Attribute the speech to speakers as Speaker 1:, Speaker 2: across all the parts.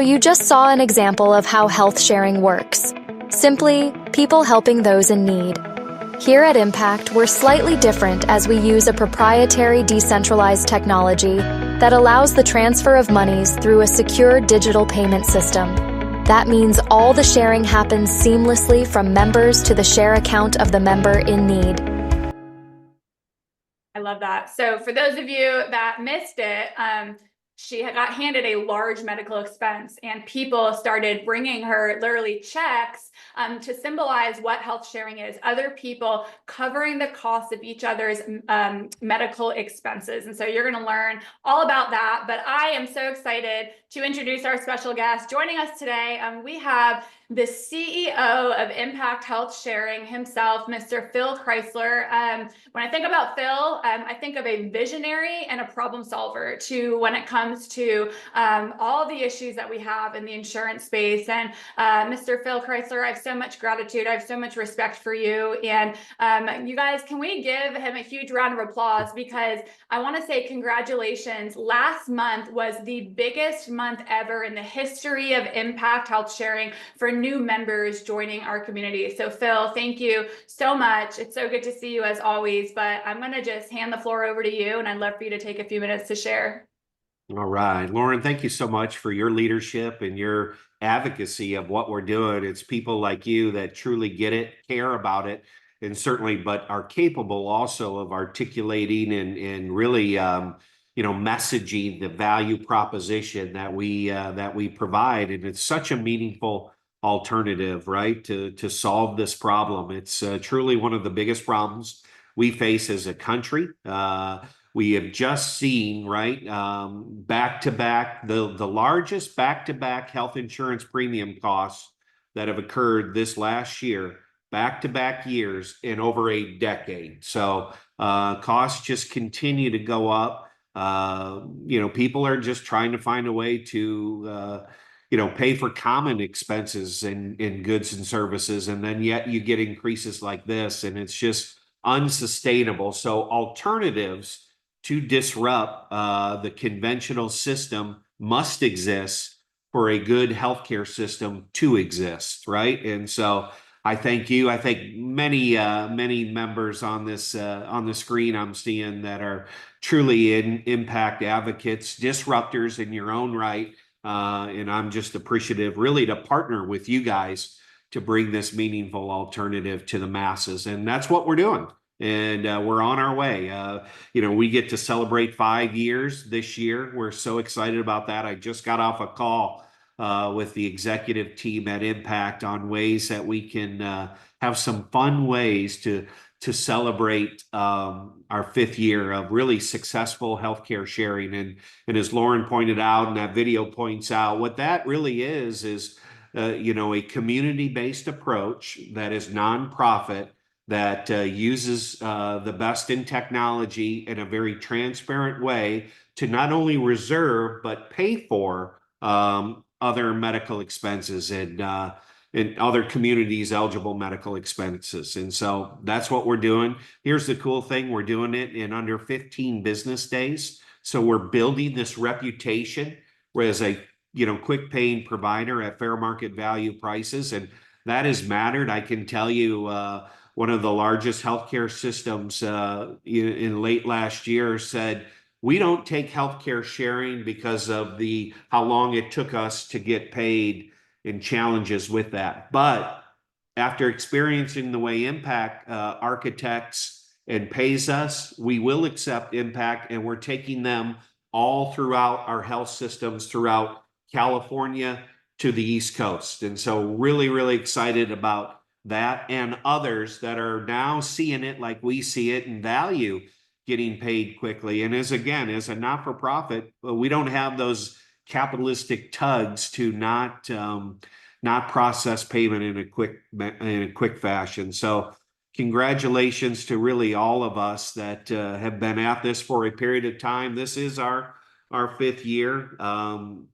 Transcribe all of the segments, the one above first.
Speaker 1: you just saw an example of how health sharing works. Simply, people helping those in need. Here at Impact, we're slightly different as we use a proprietary decentralized technology that allows the transfer of monies through a secure digital payment system. That means all the sharing happens seamlessly from members to the share account of the member in need.
Speaker 2: I love that. So for those of you that missed it, she got handed a large medical expense, and people started bringing her literally checks to symbolize what health sharing is, other people covering the cost of each other's medical expenses. And so you're going to learn all about that. But I am so excited to introduce our special guest. Joining us today, we have the CEO of Impact Health Sharing himself, Mr. Phil Chrysler. When I think about Phil, I think of a visionary and a problem solver when it comes to all the issues that we have in the insurance space. And Mr. Phil Chrysler, I have so much gratitude. I have so much respect for you. And you guys, can we give him a huge round of applause? Because I want to say congratulations. Last month was the biggest month ever in the history of Impact Health Sharing for new members joining our community. So Phil, thank you so much. It's so good to see you as always, but I'm going to just hand the floor over to you, and I'd love for you to take a few minutes to share.
Speaker 3: All right, Lauren, thank you so much for your leadership and your advocacy of what we're doing. It's people like you that truly get it, care about it, and certainly, but are capable also of articulating and really, messaging the value proposition that we provide. And it's such a meaningful alternative, right, to solve this problem. It's truly one of the biggest problems we face as a country. We have just seen, right, back-to-back, the largest back-to-back health insurance premium costs that have occurred this last year, back-to-back years in over a decade. So costs just continue to go up. People are just trying to find a way to, pay for common expenses in goods and services. And then yet you get increases like this, and it's just unsustainable. So alternatives to disrupt the conventional system must exist for a good healthcare system to exist, right? And so I thank you. I thank many members on the screen I'm seeing that are truly impact advocates, disruptors in your own right. And I'm just appreciative really to partner with you guys to bring this meaningful alternative to the masses. And that's what we're doing. And we're on our way. We get to celebrate 5 years this year. We're so excited about that. I just got off a call with the executive team at Impact on ways that we can have some fun ways to celebrate our 5th year of really successful healthcare sharing. And as Lauren pointed out, and that video points out, what that really is a community-based approach that is nonprofit, that uses the best in technology in a very transparent way to not only reserve but pay for other medical expenses and other communities eligible medical expenses. And so that's what we're doing. Here's the cool thing. We're doing it in under 15 business days. So we're building this reputation as a quick paying provider at fair market value prices. And that has mattered. I can tell you one of the largest healthcare systems in late last year said, we don't take healthcare sharing because of how long it took us to get paid and challenges with that. But after experiencing the way Impact architects and pays us, we will accept Impact, and we're taking them all throughout our health systems throughout California to the East Coast. And so really, really excited about that and others that are now seeing it like we see it and value getting paid quickly. And as a not-for-profit, we don't have those capitalistic tugs to not process payment in a quick fashion. So congratulations to really all of us that have been at this for a period of time. This is our 5th year. I'm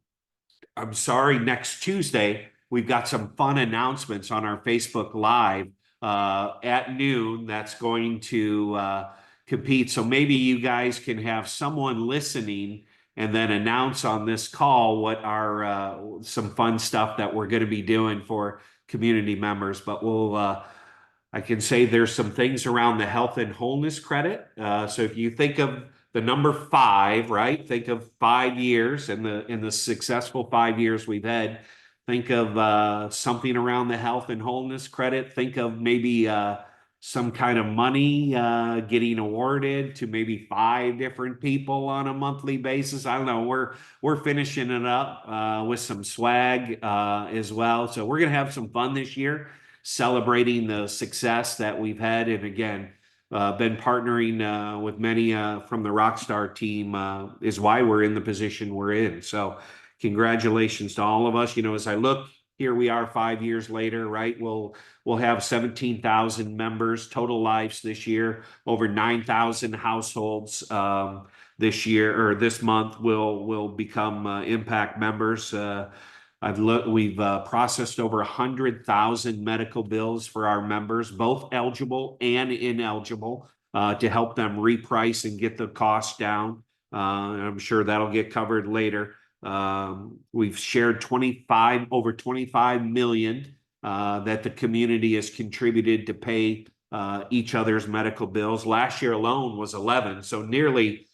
Speaker 3: sorry, next Tuesday, we've got some fun announcements on our Facebook Live at noon that's going to compete. So maybe you guys can have someone listening and then announce on this call what are some fun stuff that we're going to be doing for community members. But I can say there's some things around the health and wholeness credit. So if you think of the number 5, right? Think of 5 years and the successful 5 years we've had. Think of something around the health and wholeness credit. Think of maybe some kind of money getting awarded to maybe 5 different people on a monthly basis. I don't know. We're finishing it up with some swag as well. So we're gonna have some fun this year, celebrating the success that we've had, and again, been partnering with many from the Rockstar team is why we're in the position we're in. So congratulations to all of us. You know, as I look, here we are 5 years later, right? We'll have 17,000 members, total lives this year, over 9,000 households this year, or this month will become Impact members. We've processed over 100,000 medical bills for our members, both eligible and ineligible, to help them reprice and get the costs down. I'm sure that'll get covered later. We've shared over 25 million that the community has contributed to pay each other's medical bills. Last year alone was 11, so nearly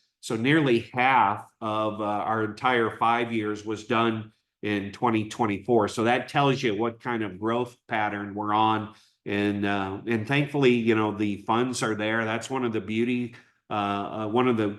Speaker 3: half of our entire 5 years was done in 2024. So that tells you what kind of growth pattern we're on. And thankfully, you know, the funds are there. That's one of the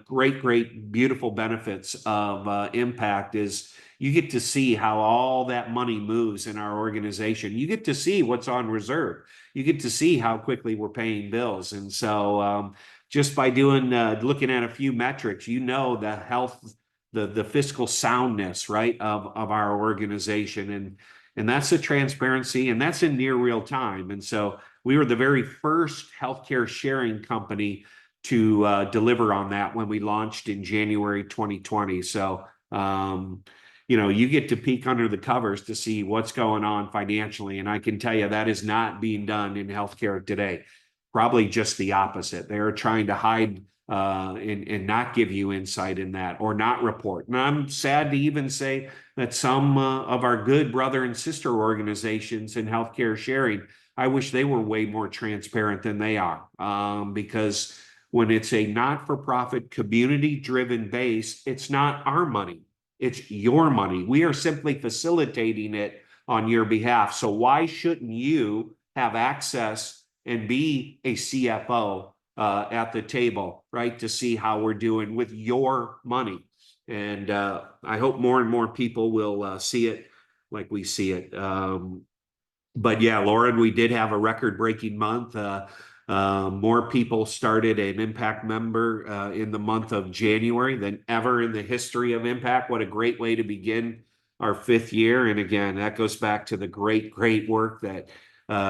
Speaker 3: great, beautiful benefits of Impact is you get to see how all that money moves in our organization. You get to see what's on reserve. You get to see how quickly we're paying bills. And so just by looking at a few metrics, you know, the health, the fiscal soundness, right, of our organization. And that's the transparency, and that's in near real time. And so we were the very first healthcare sharing company to deliver on that when we launched in January 2020. So, you know, you get to peek under the covers to see what's going on financially. And I can tell you that is not being done in healthcare today. Probably just the opposite. They're trying to hide and not give you insight in that, or not report. And I'm sad to even say that some of our good brother and sister organizations in healthcare sharing, I wish they were way more transparent than they are, because when it's a not-for-profit, community-driven base, it's not our money, it's your money. We are simply facilitating it on your behalf. So why shouldn't you have access and be a CFO at the table, right, to see how we're doing with your money? And I hope more and more people will see it like we see it. But yeah, Lauren, we did have a record-breaking month. More people started an Impact member in the month of January than ever in the history of Impact. What a great way to begin our 5th year. And again, that goes back to the great work that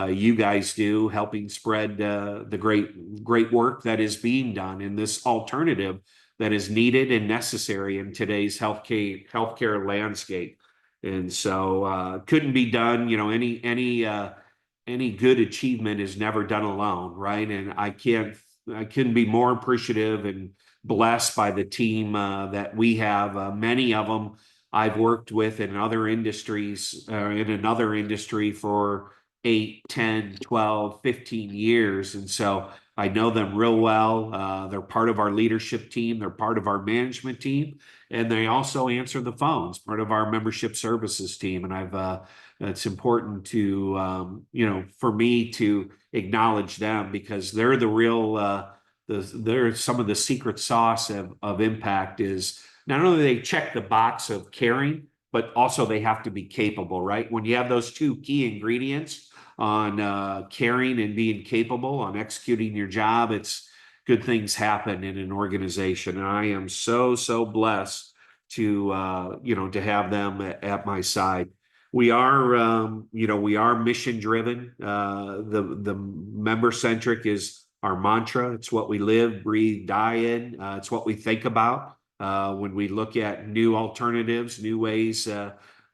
Speaker 3: you guys do, helping spread the great work that is being done in this alternative that is needed and necessary in today's healthcare landscape. And so couldn't be done. You know, any good achievement is never done alone, right? And I couldn't be more appreciative and blessed by the team that we have. Many of them I've worked with in other industries, in another industry for 8, 10, 12, 15 years. And so I know them real well. They're part of our leadership team. They're part of our management team. And they also answer the phones, part of our membership services team. And it's important to, you know, for me to acknowledge them, because they're the real, they're some of the secret sauce of Impact. Is not only they check the box of caring, but also they have to be capable, right? When you have those two key ingredients on caring and being capable on executing your job, it's good things happen in an organization. And I am so blessed to you know, to have them at my side. We are you know, we are mission driven. The member-centric is our mantra. It's what we live, breathe, die in. It's what we think about when we look at new alternatives, new ways,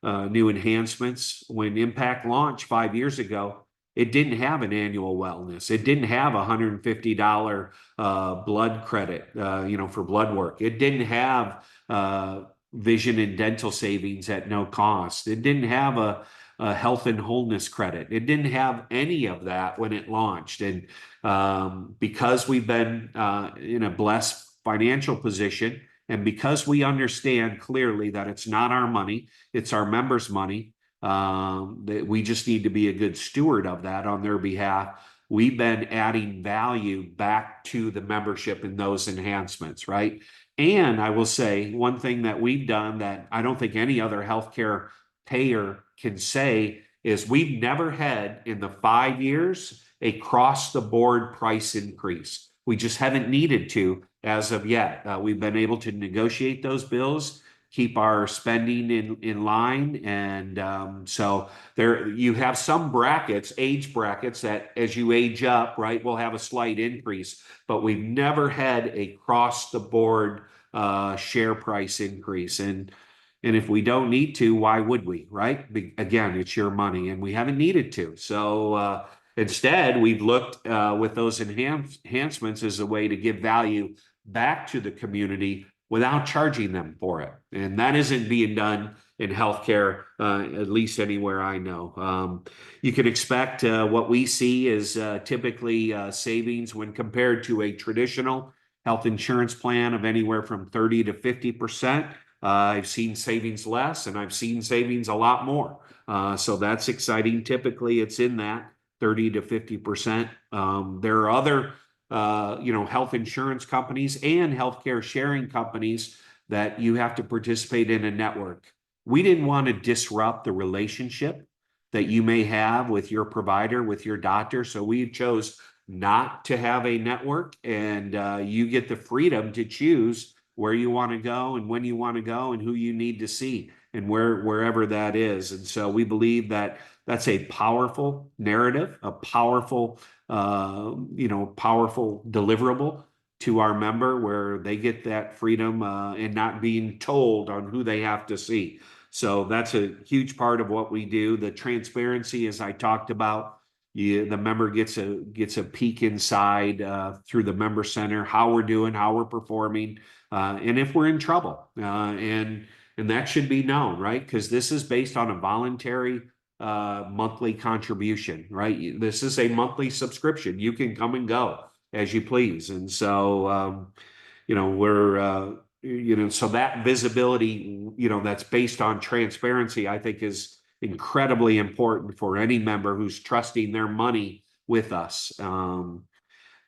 Speaker 3: new enhancements. When Impact launched 5 years ago, it didn't have an annual wellness. It didn't have $150 blood credit, for blood work. It didn't have vision and dental savings at no cost. It didn't have a health and wholeness credit. It didn't have any of that when it launched. And because we've been in a blessed financial position, and because we understand clearly that it's not our money, it's our members' money, that we just need to be a good steward of that on their behalf. We've been adding value back to the membership in those enhancements, right? And I will say one thing that we've done that I don't think any other healthcare payer can say is we've never had in the 5 years a cross the board price increase. We just haven't needed to as of yet. We've been able to negotiate those bills, keep our spending in line. And so there you have some brackets, age brackets, that as you age up, right, will have a slight increase, but we've never had a cross the board share price increase. And if we don't need to, why would we, right? Again, it's your money, and we haven't needed to. So instead, we've looked with those enhancements as a way to give value back to the community without charging them for it. And that isn't being done in healthcare, at least anywhere I know. You can expect what we see is typically savings when compared to a traditional health insurance plan of anywhere from 30 to 50%. I've seen savings less, and I've seen savings a lot more. So that's exciting. Typically, it's in that 30 to 50%. There are other, health insurance companies and healthcare sharing companies that you have to participate in a network. We didn't want to disrupt the relationship that you may have with your provider, with your doctor. So we chose not to have a network, and you get the freedom to choose where you want to go and when you want to go and who you need to see and wherever that is. And so we believe that that's a powerful narrative, a powerful, powerful deliverable to our member, where they get that freedom and not being told on who they have to see. So that's a huge part of what we do. The transparency, as I talked about, the member gets a peek inside through the member center, how we're doing, how we're performing, and if we're in trouble. And that should be known, right? Because this is based on a voluntary monthly contribution, right? This is a monthly subscription. You can come and go as you please. And so, so that visibility, that's based on transparency, I think is incredibly important for any member who's trusting their money with us.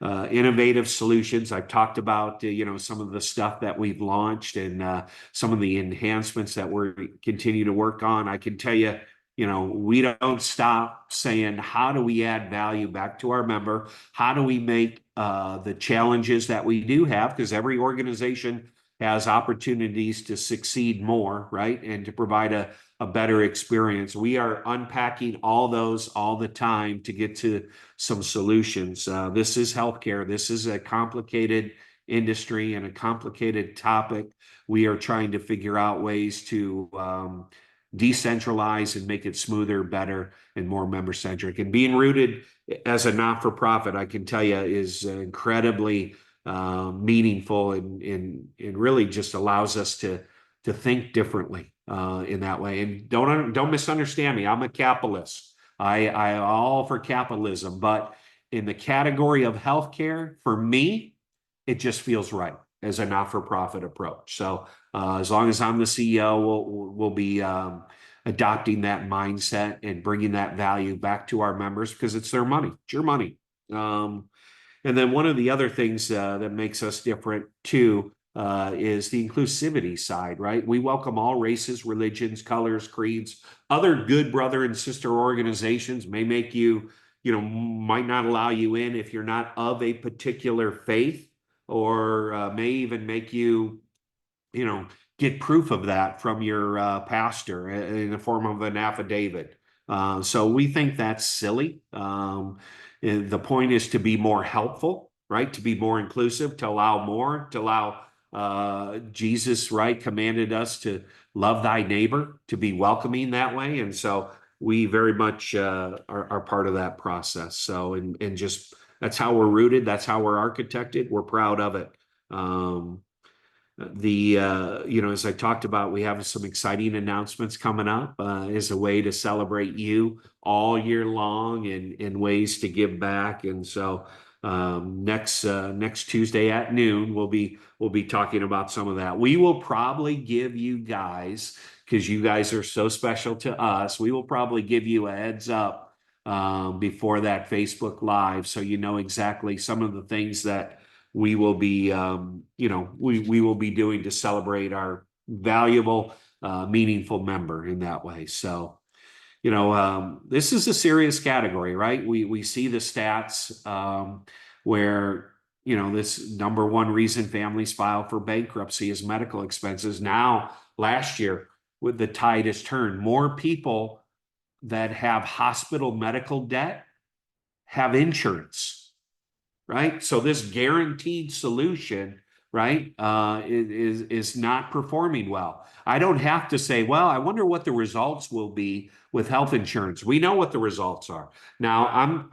Speaker 3: Innovative solutions. I've talked about, some of the stuff that we've launched and some of the enhancements that we're continue to work on. I can tell you, we don't stop saying, how do we add value back to our member? How do we make the challenges that we do have? Because every organization has opportunities to succeed more, right? And to provide a better experience. We are unpacking all those all the time to get to some solutions. This is healthcare. This is a complicated industry and a complicated topic. We are trying to figure out ways to decentralize and make it smoother, better, and more member-centric. And being rooted as a not-for-profit, I can tell you, is incredibly meaningful and really just allows us to think differently in that way. And don't misunderstand me. I'm a capitalist. I all for capitalism, but in the category of healthcare, for me, it just feels right as a not-for-profit approach. So as long as I'm the CEO, we'll be adopting that mindset and bringing that value back to our members, because it's their money. It's your money. And then one of the other things that makes us different too is the inclusivity side, right? We welcome all races, religions, colors, creeds. Other good brother and sister organizations may make you, might not allow you in if you're not of a particular faith, or may even make you, get proof of that from your pastor in the form of an affidavit. So we think that's silly. The point is to be more helpful, right? To be more inclusive, to allow Jesus, right, commanded us to love thy neighbor, to be welcoming that way. And so we very much are part of that process. So, and just that's how we're rooted. That's how we're architected. We're proud of it. As I talked about, we have some exciting announcements coming up as a way to celebrate you all year long and ways to give back. And so next Tuesday at noon, we'll be talking about some of that. We will probably give you guys, because you guys are so special to us, we will probably give you a heads up before that Facebook Live, so you know exactly some of the things that we will be, we will be doing to celebrate our valuable, meaningful member in that way. So, this is a serious category, right? We see the stats where, this number one reason families file for bankruptcy is medical expenses. Now, last year, with the tide has turned, more people that have hospital medical debt have insurance. Right. So this guaranteed solution, right, is not performing well. I don't have to say, well, I wonder what the results will be with health insurance. We know what the results are. Now,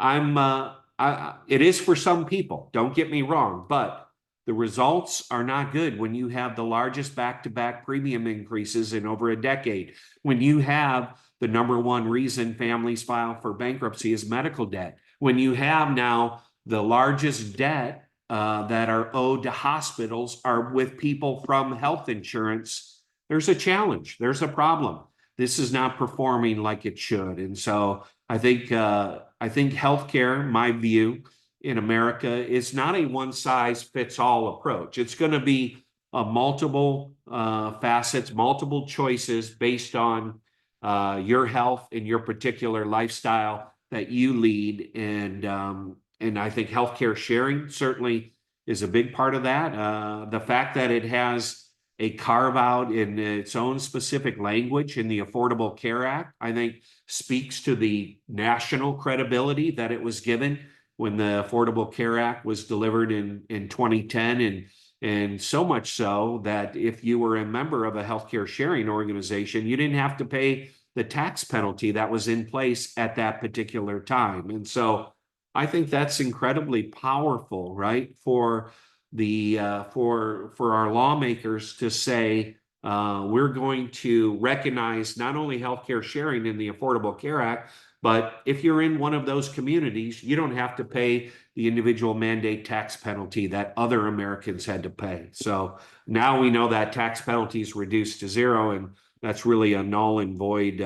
Speaker 3: it is for some people, don't get me wrong, but the results are not good when you have the largest back-to-back premium increases in over a decade, when you have the number one reason families file for bankruptcy is medical debt, when you have now the largest debt that are owed to hospitals are with people from health insurance. There's a challenge. There's a problem. This is not performing like it should. And so I think healthcare, my view in America, is not a one size fits all approach. It's going to be a multiple facets, multiple choices based on your health and your particular lifestyle that you lead. And I think healthcare sharing certainly is a big part of that. The fact that it has a carve out in its own specific language in the Affordable Care Act, I think speaks to the national credibility that it was given when the Affordable Care Act was delivered in 2010. And so much so that if you were a member of a healthcare sharing organization, you didn't have to pay the tax penalty that was in place at that particular time. And so I think that's incredibly powerful, right? For our lawmakers to say we're going to recognize not only healthcare sharing in the Affordable Care Act, but if you're in one of those communities, you don't have to pay the individual mandate tax penalty that other Americans had to pay. So now we know that tax penalty is reduced to zero, and that's really a null and void,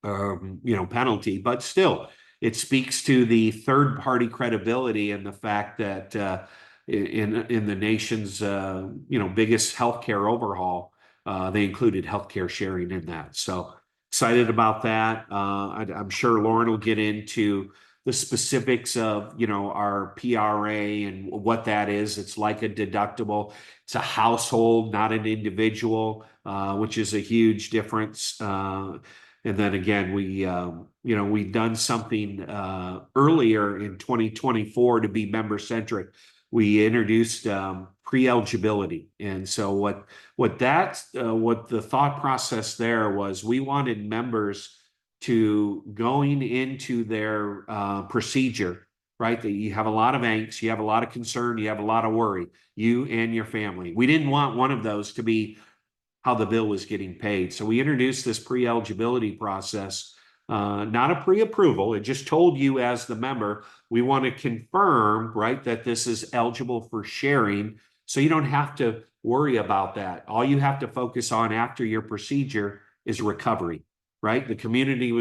Speaker 3: penalty. But still, it speaks to the third-party credibility and the fact that in the nation's biggest healthcare overhaul, they included healthcare sharing in that. So excited about that. I'm sure Lauren will get into the specifics of our PRA and what that is. It's like a deductible. It's a household, not an individual, which is a huge difference. And then again, we've done something earlier in 2024 to be member-centric. We introduced pre-eligibility, and so what the thought process there was, we wanted members to going into their procedure, right? That you have a lot of angst, you have a lot of concern, you have a lot of worry, you and your family. We didn't want one of those to be how the bill was getting paid. So we introduced this pre-eligibility process, not a pre-approval. It just told you as the member, we want to confirm, right, that this is eligible for sharing. So you don't have to worry about that. All you have to focus on after your procedure is recovery, right? The community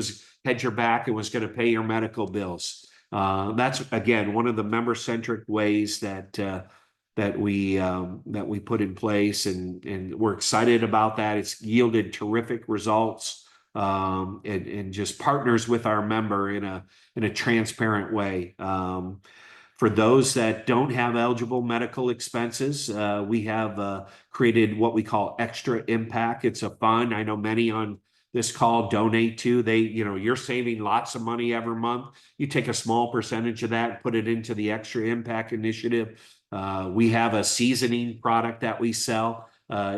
Speaker 3: had your back and was going to pay your medical bills. That's, again, one of the member-centric ways that we put in place, and we're excited about that. It's yielded terrific results, and just partners with our member in a transparent way. For those that don't have eligible medical expenses, we have created what we call Extra Impact. It's a fund I know many on this call donate to. You're saving lots of money every month. You take a small percentage of that, put it into the Extra Impact initiative. We have a seasoning product that we sell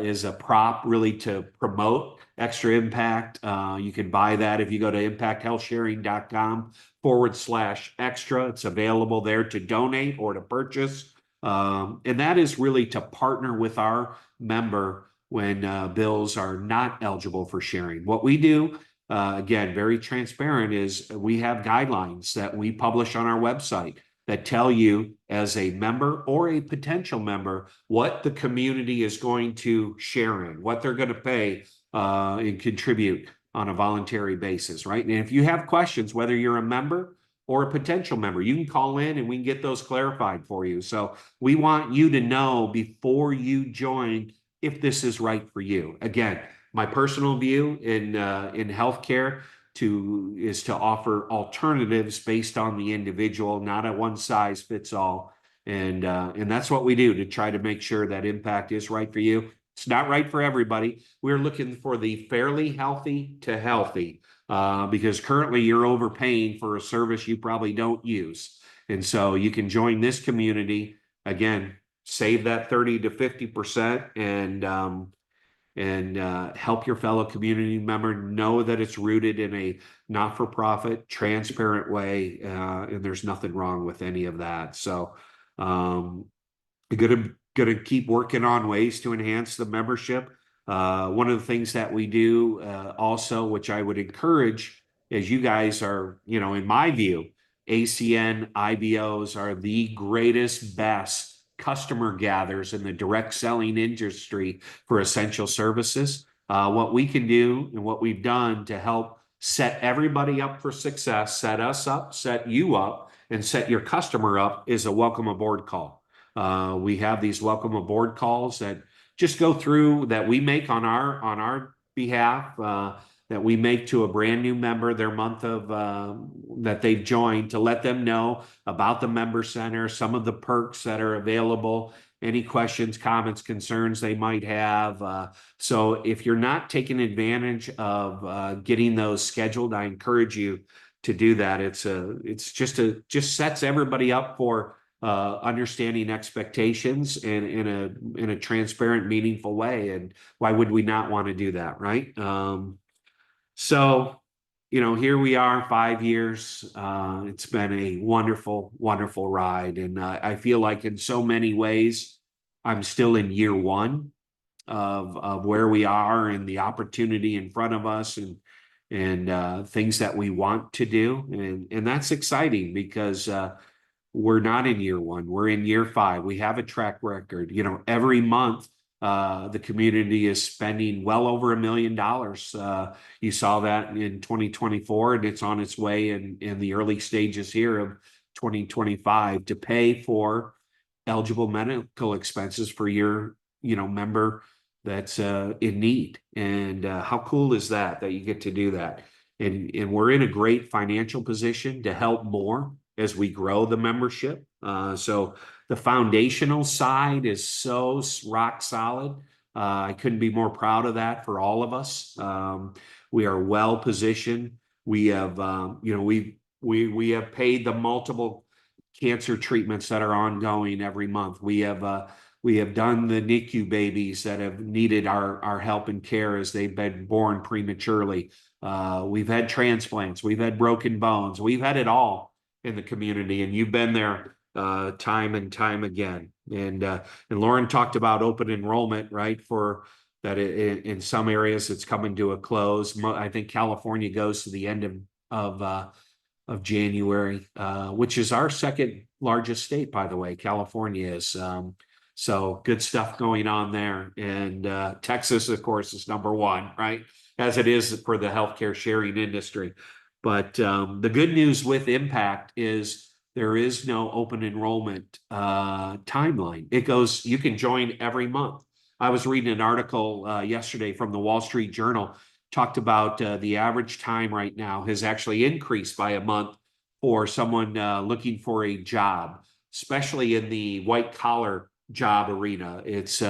Speaker 3: is a prop really to promote Extra Impact. You can buy that if you go to impacthealthsharing.com/extra. It's available there to donate or to purchase. And that is really to partner with our member when bills are not eligible for sharing. What we do, again, very transparent, is we have guidelines that we publish on our website that tell you as a member or a potential member what the community is going to share in, what they're going to pay and contribute on a voluntary basis, right? And if you have questions, whether you're a member or a potential member, you can call in and we can get those clarified for you. So we want you to know before you join if this is right for you. Again, my personal view in healthcare is to offer alternatives based on the individual, not a one size fits all. And that's what we do to try to make sure that impact is right for you. It's not right for everybody. We're looking for the fairly healthy to healthy, because currently you're overpaying for a service you probably don't use. And so you can join this community, again, save that 30 to 50% and help your fellow community member know that it's rooted in a not-for-profit, transparent way, and there's nothing wrong with any of that. So I'm gonna keep working on ways to enhance the membership. One of the things that we do also, which I would encourage, is you guys are, in my view, ACN IBOs are the greatest, best customer gathers in the direct selling industry for essential services. What we can do and what we've done to help set everybody up for success, set us up, set you up, and set your customer up is a welcome aboard call. We have these welcome aboard calls that just go through that we make on our behalf, that we make to a brand new member their month of that they've joined, to let them know about the Member Center, some of the perks that are available, any questions, comments, concerns they might have. So if you're not taking advantage of getting those scheduled, I encourage you to do that. It's just sets everybody up for understanding expectations in a transparent, meaningful way. And why would we not want to do that, right? So, here we are, 5 years. It's been a wonderful, wonderful ride. And I feel like in so many ways, I'm still in year one of where we are and the opportunity in front of us and things that we want to do. And that's exciting because we're not in year one. We're in year 5. We have a track record. Every month, the community is spending well over $1 million. You saw that in 2024, and it's on its way in the early stages here of 2025 to pay for eligible medical expenses for your, member that's in need. And how cool is that you get to do that? And we're in a great financial position to help more as we grow the membership. So the foundational side is so rock solid. I couldn't be more proud of that for all of us. We are well positioned. We have, we have paid the multiple cancer treatments that are ongoing every month. We have done the NICU babies that have needed our help and care as they've been born prematurely. We've had transplants. We've had broken bones. We've had it all in the community, and you've been there time and time again. And Lauren talked about open enrollment, right? For that, in some areas it's coming to a close. I think California goes to the end of January, which is our second largest state, by the way. California is. So good stuff going on there. And Texas, of course, is number one, right? As it is for the healthcare sharing industry. But the good news with Impact is there is no open enrollment timeline. You can join every month. I was reading an article yesterday from the Wall Street Journal, talked about the average time right now has actually increased by a month for someone looking for a job, especially in the white collar job arena. It's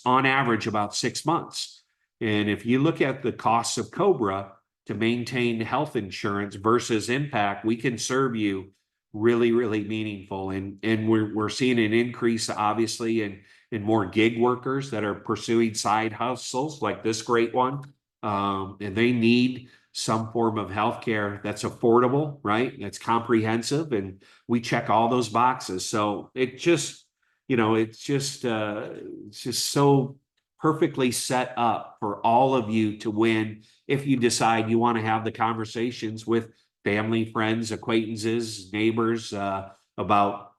Speaker 3: on average about 6 months. And if you look at the costs of COBRA to maintain health insurance versus Impact, we can serve you really, really meaningful. And we're seeing an increase, obviously, in more gig workers that are pursuing side hustles like this great one. And they need some form of healthcare that's affordable, right? That's comprehensive, and we check all those boxes. So it just, it's just so perfectly set up for all of you to win if you decide you want to have the conversations with family, friends, acquaintances, neighbors about,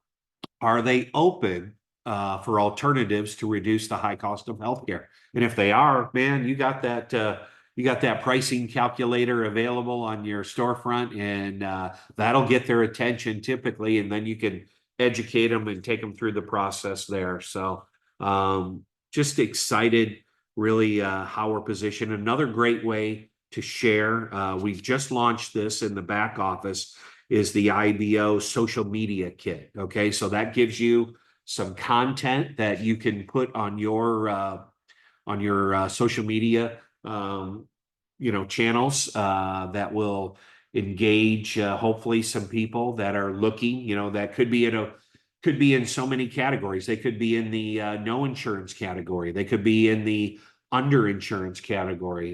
Speaker 3: are they open for alternatives to reduce the high cost of healthcare? And if they are, man, you got that pricing calculator available on your storefront, and that'll get their attention typically, and then you can educate them and take them through the process there. So just excited, really, how we're positioned. Another great way to share, we've just launched this in the back office, is the IBO social media kit. Okay, so that gives you some content that you can put on your social media channels that will engage hopefully some people that are looking, that could be in so many categories. They could be in the no insurance category. They could be in the underinsurance category.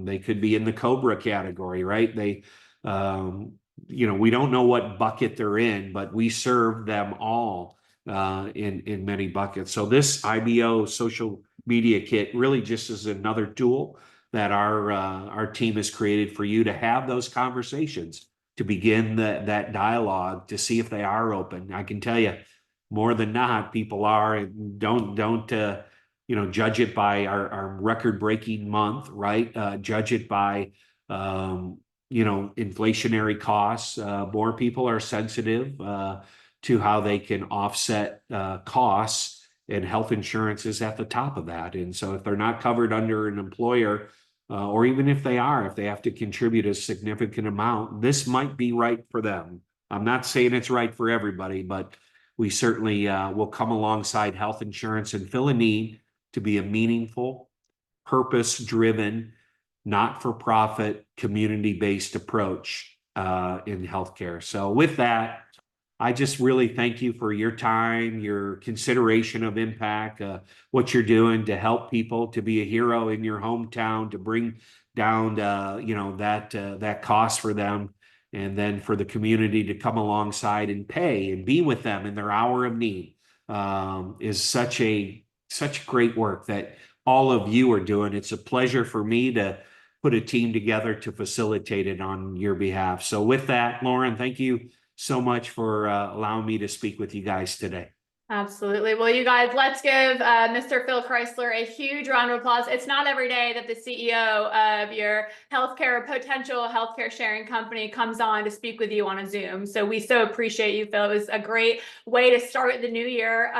Speaker 3: They could be in the COBRA category, right? We don't know what bucket they're in, but we serve them all in many buckets. So this IBO social media kit really just is another tool that our team has created for you to have those conversations, to begin that dialogue, to see if they are open. I can tell you, more than not, people are. And don't judge it by our record-breaking month, right? Judge it by inflationary costs. More people are sensitive to how they can offset costs, and health insurance is at the top of that. And so if they're not covered under an employer, or even if they are, if they have to contribute a significant amount, this might be right for them. I'm not saying it's right for everybody, but we certainly will come alongside health insurance and fill a need to be a meaningful, purpose-driven, not-for-profit, community-based approach in healthcare. So with that, I just really thank you for your time, your consideration of impact, what you're doing to help people, to be a hero in your hometown, to bring down, that cost for them, and then for the community to come alongside and pay and be with them in their hour of need, is such great work that all of you are doing. It's a pleasure for me to put a team together to facilitate it on your behalf. So with that, Lauren, thank you so much for allowing me to speak with you guys today.
Speaker 2: Absolutely. Well, you guys, let's give Mr. Phil Chrysler a huge round of applause. It's not every day that the CEO of your potential healthcare sharing company comes on to speak with you on a Zoom. So we so appreciate you, Phil. It was a great way to start the new year.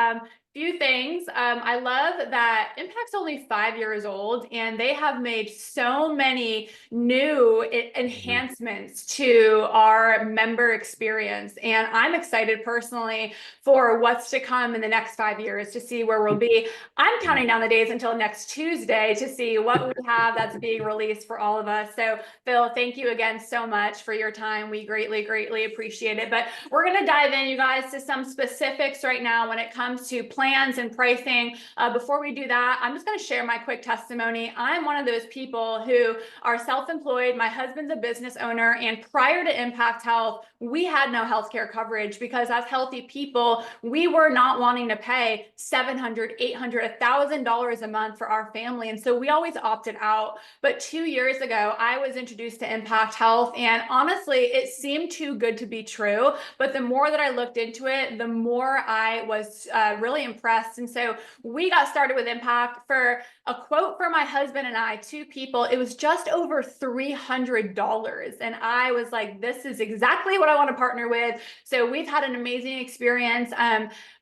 Speaker 2: Few things. I love that Impact's only 5 years old, and they have made so many new enhancements to our member experience. And I'm excited personally for what's to come in the next 5 years, to see where we'll be. I'm counting down the days until next Tuesday to see what we have that's being released for all of us. So Phil, thank you again so much for your time. We greatly, greatly appreciate it. But we're going to dive in, you guys, to some specifics right now when it comes to plans and pricing. Before we do that, I'm just going to share my quick testimony. I'm one of those people who are self-employed. My husband's a business owner, and prior to Impact Health, we had no healthcare coverage because as healthy people, we were not wanting to pay $700, $800, $1,000 a month for our family. And so we always opted out. But 2 years ago, I was introduced to Impact Health, and honestly, it seemed too good to be true. But the more that I looked into it, the more I was really impressed. And so we got started with Impact. For a quote for my husband and I, 2 people, it was just over $300. And I was like, this is exactly what I want to partner with. So we've had an amazing experience.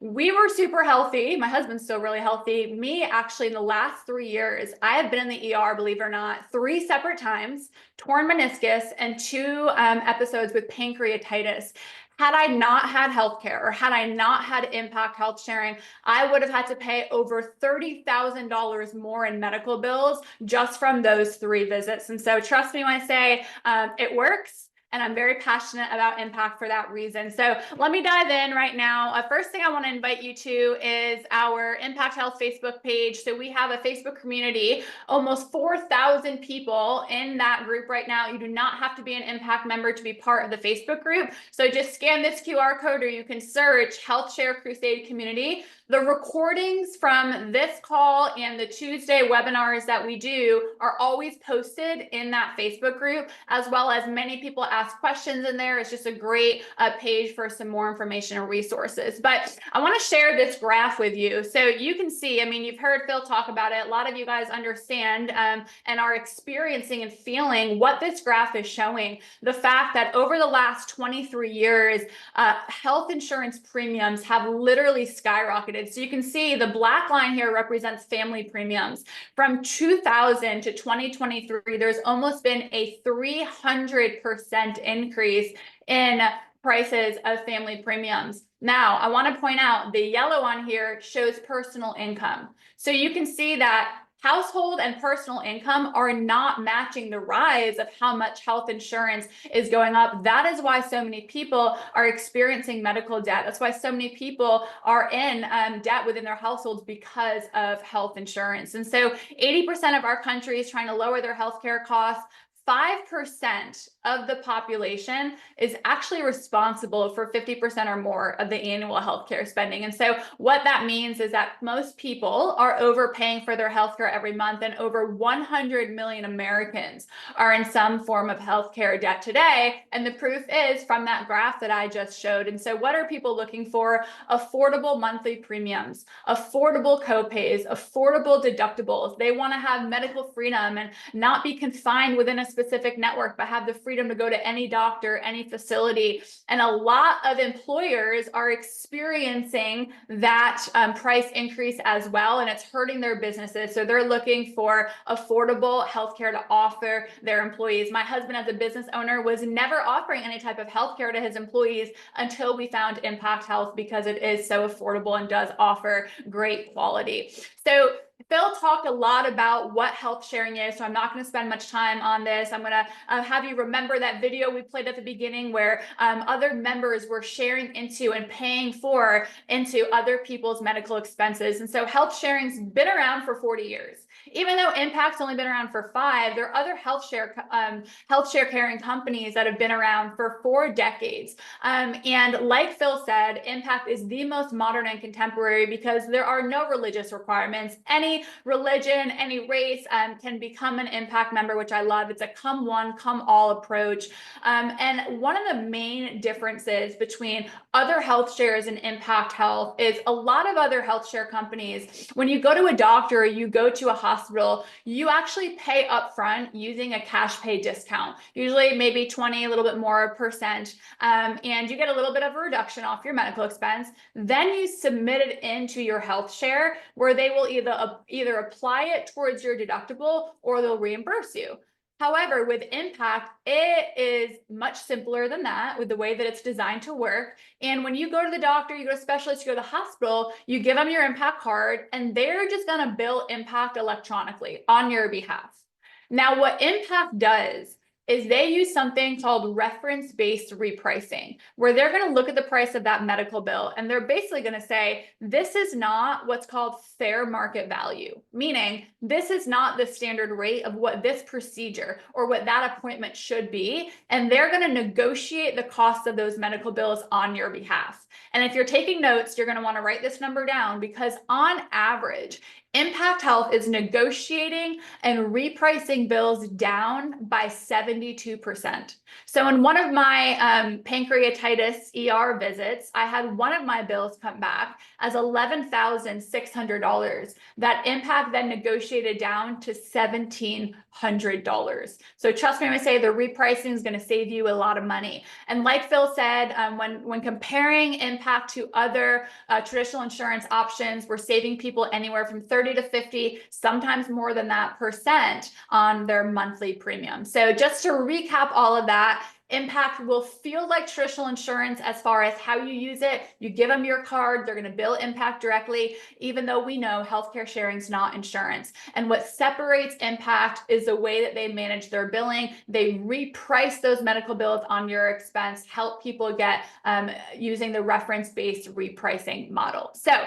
Speaker 2: We were super healthy. My husband's still really healthy. Me, actually, in the last 3 years, I have been in the ER, believe it or not, 3 separate times, torn meniscus, and 2 episodes with pancreatitis. Had I not had healthcare, or had I not had Impact Health Sharing, I would have had to pay over $30,000 more in medical bills just from those 3 visits. And so trust me when I say it works. And I'm very passionate about impact for that reason. So let me dive in right now. First thing I want to invite you to is our Impact Health Facebook page. So we have a Facebook community, almost 4,000 people in that group right now. You do not have to be an Impact member to be part of the Facebook group. So just scan this QR code, or you can search Health Share Crusade Community. The recordings from this call and the Tuesday webinars that we do are always posted in that Facebook group, as well as many people ask questions in there. It's just a great page for some more information and resources. But I want to share this graph with you so you can see, I mean, you've heard Phil talk about it. A lot of you guys understand and are experiencing and feeling what this graph is showing. The fact that over the last 23 years, health insurance premiums have literally skyrocketed. So you can see the black line here represents family premiums. From 2000 to 2023, there's almost been a 300% increase in prices of family premiums. Now, I want to point out the yellow on here shows personal income. So you can see that household and personal income are not matching the rise of how much health insurance is going up. That is why so many people are experiencing medical debt. That's why so many people are in debt within their households because of health insurance. And so 80% of our country is trying to lower their healthcare costs. 5% of the population is actually responsible for 50% or more of the annual healthcare spending. And so what that means is that most people are overpaying for their healthcare every month, and over 100 million Americans are in some form of healthcare debt today. And the proof is from that graph that I just showed. And so what are people looking for? Affordable monthly premiums, affordable copays, affordable deductibles. They want to have medical freedom and not be confined within a specific network, but have the freedom to go to any doctor, any facility. And a lot of employers are experiencing that price increase as well, and it's hurting their businesses. So they're looking for affordable healthcare to offer their employees. My husband, as a business owner, was never offering any type of healthcare to his employees until we found Impact Health, because it is so affordable and does offer great quality. So Phil talked a lot about what health sharing is, so I'm not going to spend much time on this. I'm going to have you remember that video we played at the beginning where other members were sharing into and paying for into other people's medical expenses. And so health sharing's been around for 40 years. Even though Impact's only been around for 5, there are other health share carrying companies that have been around for 4 decades. And like Phil said, Impact is the most modern and contemporary because there are no religious requirements. Any religion, any race can become an Impact member, which I love. It's a come one, come all approach. And one of the main differences between other health shares and Impact Health is a lot of other health share companies, when you go to a doctor or you go to a hospital, you actually pay upfront using a cash pay discount, usually maybe 20, a little bit more %. And you get a little bit of a reduction off your medical expense. Then you submit it into your health share, where they will either apply it towards your deductible or they'll reimburse you. However, with Impact, it is much simpler than that with the way that it's designed to work. And when you go to the doctor, you go to a specialist, you go to the hospital, you give them your Impact card, and they're just going to bill Impact electronically on your behalf. Now, what Impact does is they use something called reference-based repricing, where they're going to look at the price of that medical bill, and they're basically going to say, this is not what's called fair market value, meaning this is not the standard rate of what this procedure or what that appointment should be, and they're going to negotiate the cost of those medical bills on your behalf. And if you're taking notes, you're going to want to write this number down, because on average, Impact Health is negotiating and repricing bills down by 72%. So in one of my pancreatitis ER visits, I had one of my bills come back as $11,600 that Impact then negotiated down to $1,700. So trust me when I say the repricing is going to save you a lot of money. And like Phil said, when comparing Impact to other traditional insurance options, we're saving people anywhere from 30 to 50, sometimes more than that % on their monthly premium. So just to recap all of that, Impact will feel like traditional insurance as far as how you use it. You give them your card, they're going to bill Impact directly, even though we know healthcare sharing is not insurance. And what separates Impact is the way that they manage their billing. They reprice those medical bills on your expense, help people get using the reference-based repricing model. So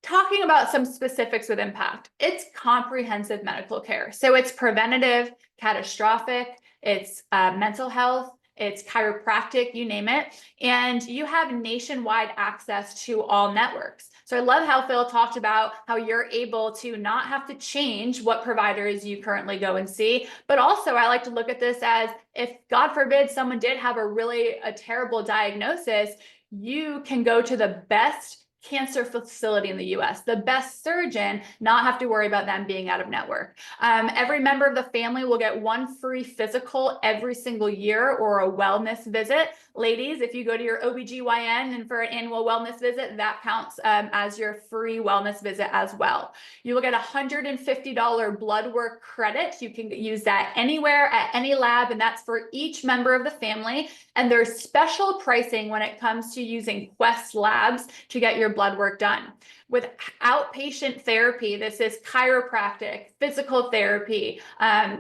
Speaker 2: talking about some specifics with Impact, it's comprehensive medical care. So it's preventative, catastrophic, it's mental health, it's chiropractic, you name it. And you have nationwide access to all networks. So I love how Phil talked about how you're able to not have to change what providers you currently go and see. But also I like to look at this as if, God forbid, someone did have a terrible diagnosis, you can go to the best cancer facility in the US, the best surgeon, not have to worry about them being out of network. Every member of the family will get one free physical every single year or a wellness visit. Ladies, if you go to your OBGYN and for an annual wellness visit, that counts as your free wellness visit as well. You will get $150 blood work credit. You can use that anywhere at any lab, and that's for each member of the family. And there's special pricing when it comes to using Quest Labs to get your blood work done. With outpatient therapy, this is chiropractic, physical therapy,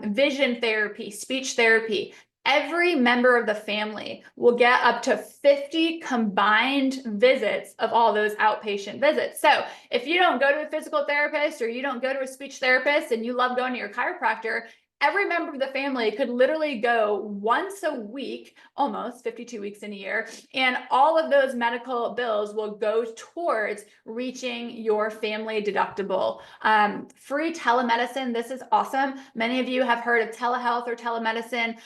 Speaker 2: vision therapy, speech therapy. Every member of the family will get up to 50 combined visits of all those outpatient visits. So if you don't go to a physical therapist or you don't go to a speech therapist and you love going to your chiropractor, every member of the family could literally go once a week, almost 52 weeks in a year, and all of those medical bills will go towards reaching your family deductible. Free telemedicine, this is awesome. Many of you have heard of telehealth or telemedicine.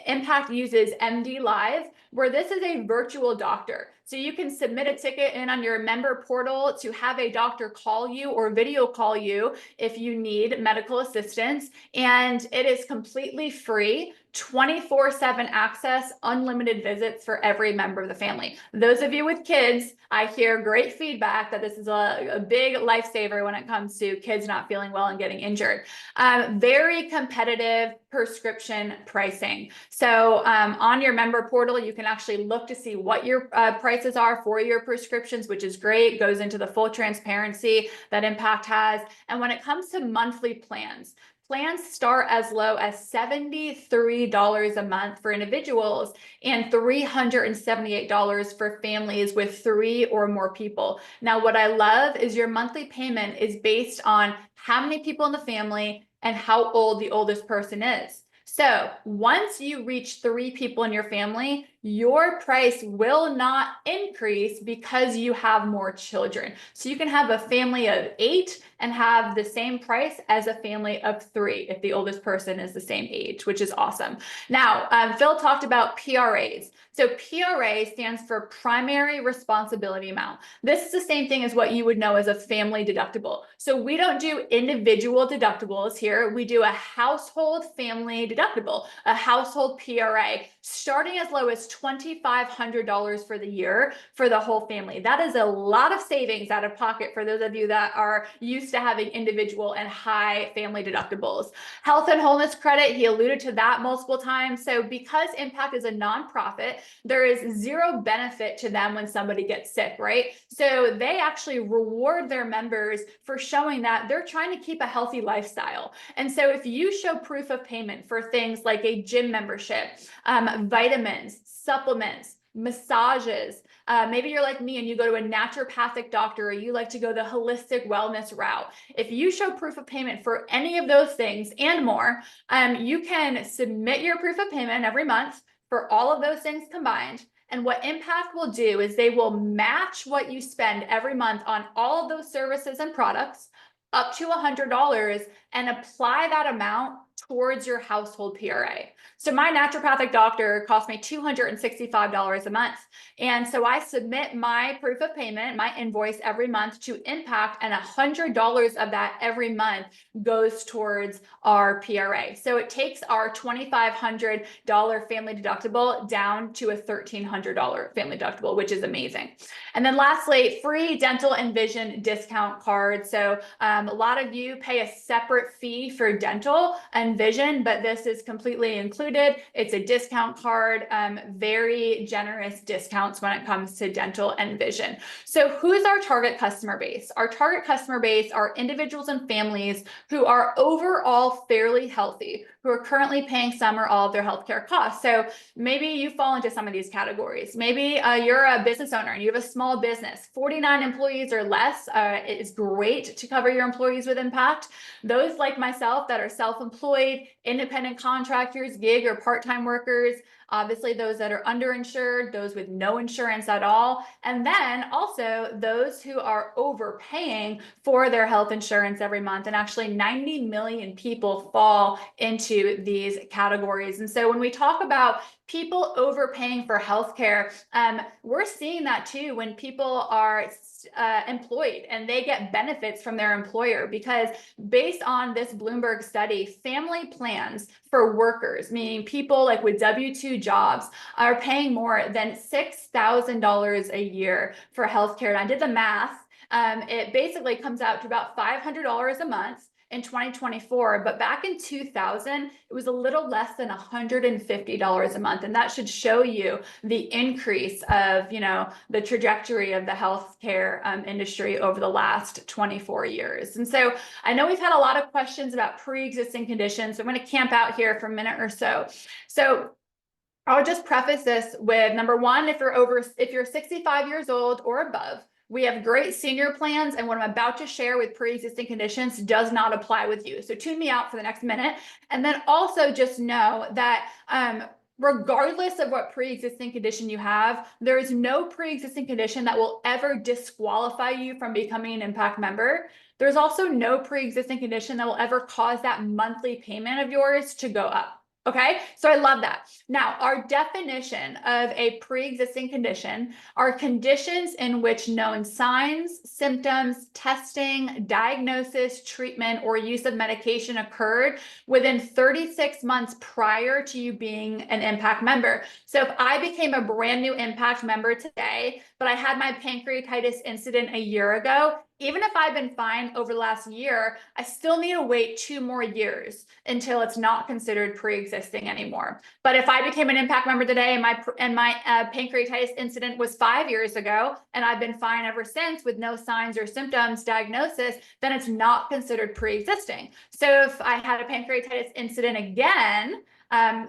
Speaker 2: Impact uses MD Live, where this is a virtual doctor. So you can submit a ticket in on your member portal to have a doctor call you or video call you if you need medical assistance. And it is completely free, 24/7 access, unlimited visits for every member of the family. Those of you with kids, I hear great feedback that this is a big lifesaver when it comes to kids not feeling well and getting injured. Very competitive prescription pricing. So on your member portal, you can actually look to see what your prices are for your prescriptions, which is great. Goes into the full transparency that Impact has. And when it comes to monthly plans, plans start as low as $73 a month for individuals and $378 for families with 3 or more people. Now, what I love is your monthly payment is based on how many people in the family and how old the oldest person is. So once you reach 3 people in your family, your price will not increase because you have more children. So you can have a family of 8 and have the same price as a family of 3 if the oldest person is the same age, which is awesome. Now, Phil talked about PRAs. So PRA stands for primary responsibility amount. This is the same thing as what you would know as a family deductible. So we don't do individual deductibles here. We do a household family deductible, a household PRA, starting as low as $2,500 for the year for the whole family. That is a lot of savings out of pocket for those of you that are used to having individual and high family deductibles. Health and wholeness credit, he alluded to that multiple times. So because Impact is a nonprofit, there is zero benefit to them when somebody gets sick, right? So they actually reward their members for showing that they're trying to keep a healthy lifestyle. And so if you show proof of payment for things like a gym membership, vitamins, supplements, massages, maybe you're like me and you go to a naturopathic doctor or you like to go the holistic wellness route. If you show proof of payment for any of those things and more, you can submit your proof of payment every month for all of those things combined. And what Impact will do is they will match what you spend every month on all of those services and products up to $100 and apply that amount towards your household PRA. So my naturopathic doctor cost me $265 a month. And so I submit my proof of payment, my invoice every month to Impact, and $100 of that every month goes towards our PRA. So it takes our $2,500 family deductible down to a $1,300 family deductible, which is amazing. And then lastly, free dental and vision discount card. So a lot of you pay a separate fee for dental, and and vision, but this is completely included. It's a discount card, very generous discounts when it comes to dental and vision. So who's our target customer base? Our target customer base are individuals and families who are overall fairly healthy, who are currently paying some or all of their healthcare costs. So maybe you fall into some of these categories. Maybe you're a business owner and you have a small business, 49 employees or less. It is great to cover your employees with impact. Those like myself that are self-employed, independent contractors, gig or part-time workers, obviously those that are underinsured, those with no insurance at all, and then also those who are overpaying for their health insurance every month. And actually 90 million people fall into these categories. And so when we talk about people overpaying for healthcare, we're seeing that too when people are employed and they get benefits from their employer, because based on this Bloomberg study, family plans for workers, meaning people like with W-2 jobs, are paying more than $6,000 a year for healthcare. And I did the math. It basically comes out to about $500 a month in 2024, but back in 2000, it was a little less than $150 a month. And that should show you the increase of, the trajectory of the healthcare industry over the last 24 years. And so I know we've had a lot of questions about pre-existing conditions. So I'm going to camp out here for a minute or so. So I'll just preface this with number one, if you're 65 years old or above, we have great senior plans, and what I'm about to share with pre-existing conditions does not apply with you. So tune me out for the next minute. And then also just know that regardless of what pre-existing condition you have, there is no pre-existing condition that will ever disqualify you from becoming an impact member. There's also no pre-existing condition that will ever cause that monthly payment of yours to go up. Okay, so I love that. Now, our definition of a pre-existing condition are conditions in which known signs, symptoms, testing, diagnosis, treatment, or use of medication occurred within 36 months prior to you being an impact member. So if I became a brand new impact member today, but I had my pancreatitis incident a year ago, even if I've been fine over the last year, I still need to wait 2 more years until it's not considered pre-existing anymore. But if I became an impact member today and my pancreatitis incident was 5 years ago, and I've been fine ever since with no signs or symptoms diagnosis, then it's not considered pre-existing. So if I had a pancreatitis incident again,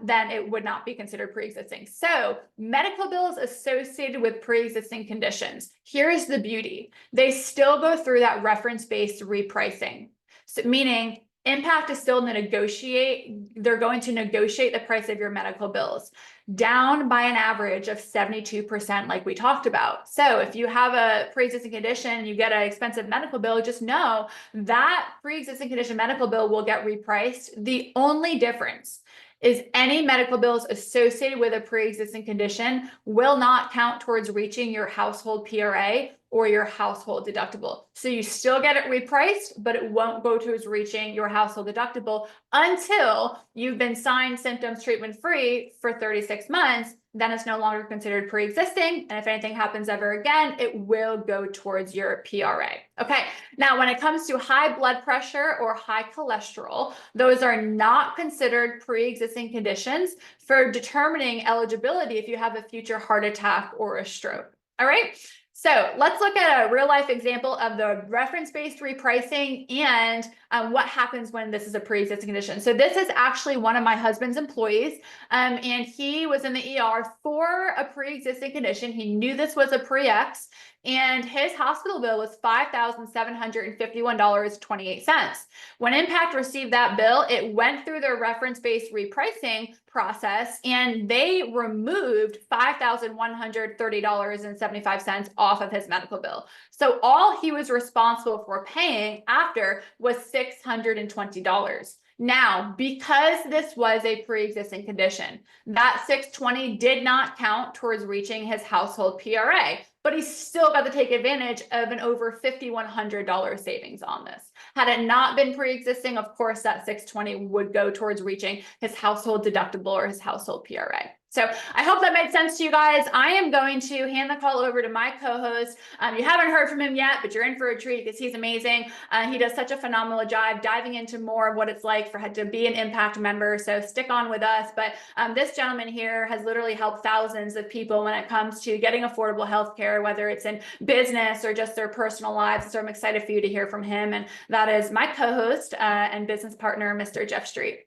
Speaker 2: then it would not be considered pre-existing. So medical bills associated with pre-existing conditions, here's the beauty. They still go through that reference-based repricing. So meaning impact is still they're going to negotiate the price of your medical bills down by an average of 72%, like we talked about. So if you have a pre-existing condition, you get an expensive medical bill, just know that pre-existing condition medical bill will get repriced. The only difference is any medical bills associated with a pre-existing condition will not count towards reaching your household PRA or your household deductible. So you still get it repriced, but it won't go towards reaching your household deductible until you've been signed symptoms treatment free for 36 months. Then it's no longer considered pre-existing. And if anything happens ever again, it will go towards your PRA. Okay, now when it comes to high blood pressure or high cholesterol, those are not considered pre-existing conditions for determining eligibility if you have a future heart attack or a stroke. All right. So let's look at a real life example of the reference-based repricing and what happens when this is a pre-existing condition. So this is actually one of my husband's employees, and he was in the ER for a pre-existing condition. He knew this was a pre-X, and his hospital bill was $5,751.28. When Impact received that bill, it went through their reference-based repricing process, and they removed $5,130.75 off of his medical bill. So all he was responsible for paying after was $620. Now, because this was a pre-existing condition, that $620 did not count towards reaching his household PRA, but he still got to take advantage of an over $5,100 savings on this. Had it not been pre-existing, of course, that $620 would go towards reaching his household deductible or his household PRA. So I hope that made sense to you guys. I am going to hand the call over to my co-host. You haven't heard from him yet, but you're in for a treat because he's amazing. He does such a phenomenal job diving into more of what it's like to be an impact member. So stick on with us. But this gentleman here has literally helped thousands of people when it comes to getting affordable health care, whether it's in business or just their personal lives. So I'm excited for you to hear from him. And that is my co-host and business partner, Mr. Jeff Street.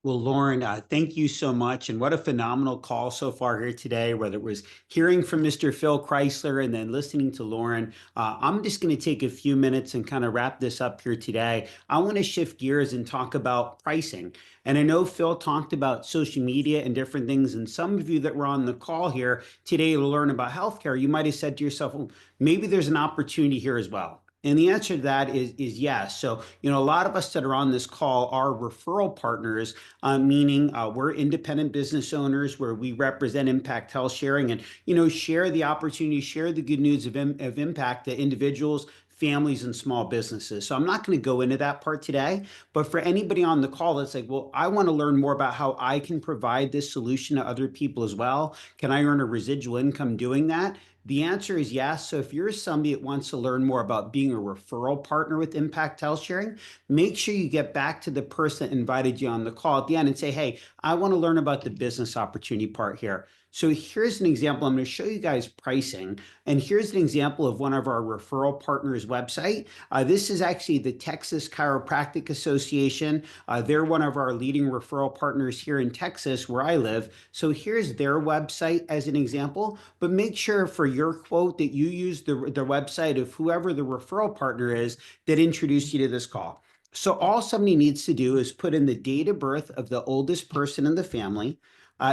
Speaker 4: Well, Lauren, thank you so much. And what a phenomenal call so far here today, whether it was hearing from Mr. Phil Chrysler and then listening to Lauren. I'm just going to take a few minutes and kind of wrap this up here today. I want to shift gears and talk about pricing. And I know Phil talked about social media and different things. And some of you that were on the call here today to learn about healthcare, you might have said to yourself, well, maybe there's an opportunity here as well. And the answer to that is yes. So, a lot of us that are on this call are referral partners, meaning we're independent business owners where we represent impact health sharing and, share the opportunity, share the good news of impact to individuals, families, and small businesses. So I'm not going to go into that part today, but for anybody on the call that's like, well, I want to learn more about how I can provide this solution to other people as well. Can I earn a residual income doing that? The answer is yes. So if you're somebody that wants to learn more about being a referral partner with Impact Health Sharing, make sure you get back to the person that invited you on the call at the end and say, hey, I want to learn about the business opportunity part here. So here's an example. I'm going to show you guys pricing. And here's an example of one of our referral partners' website. This is actually the Texas Chiropractic Association. They're one of our leading referral partners here in Texas, where I live. So here's their website as an example. But make sure for your quote that you use the website of whoever the referral partner is that introduced you to this call. So all somebody needs to do is put in the date of birth of the oldest person in the family.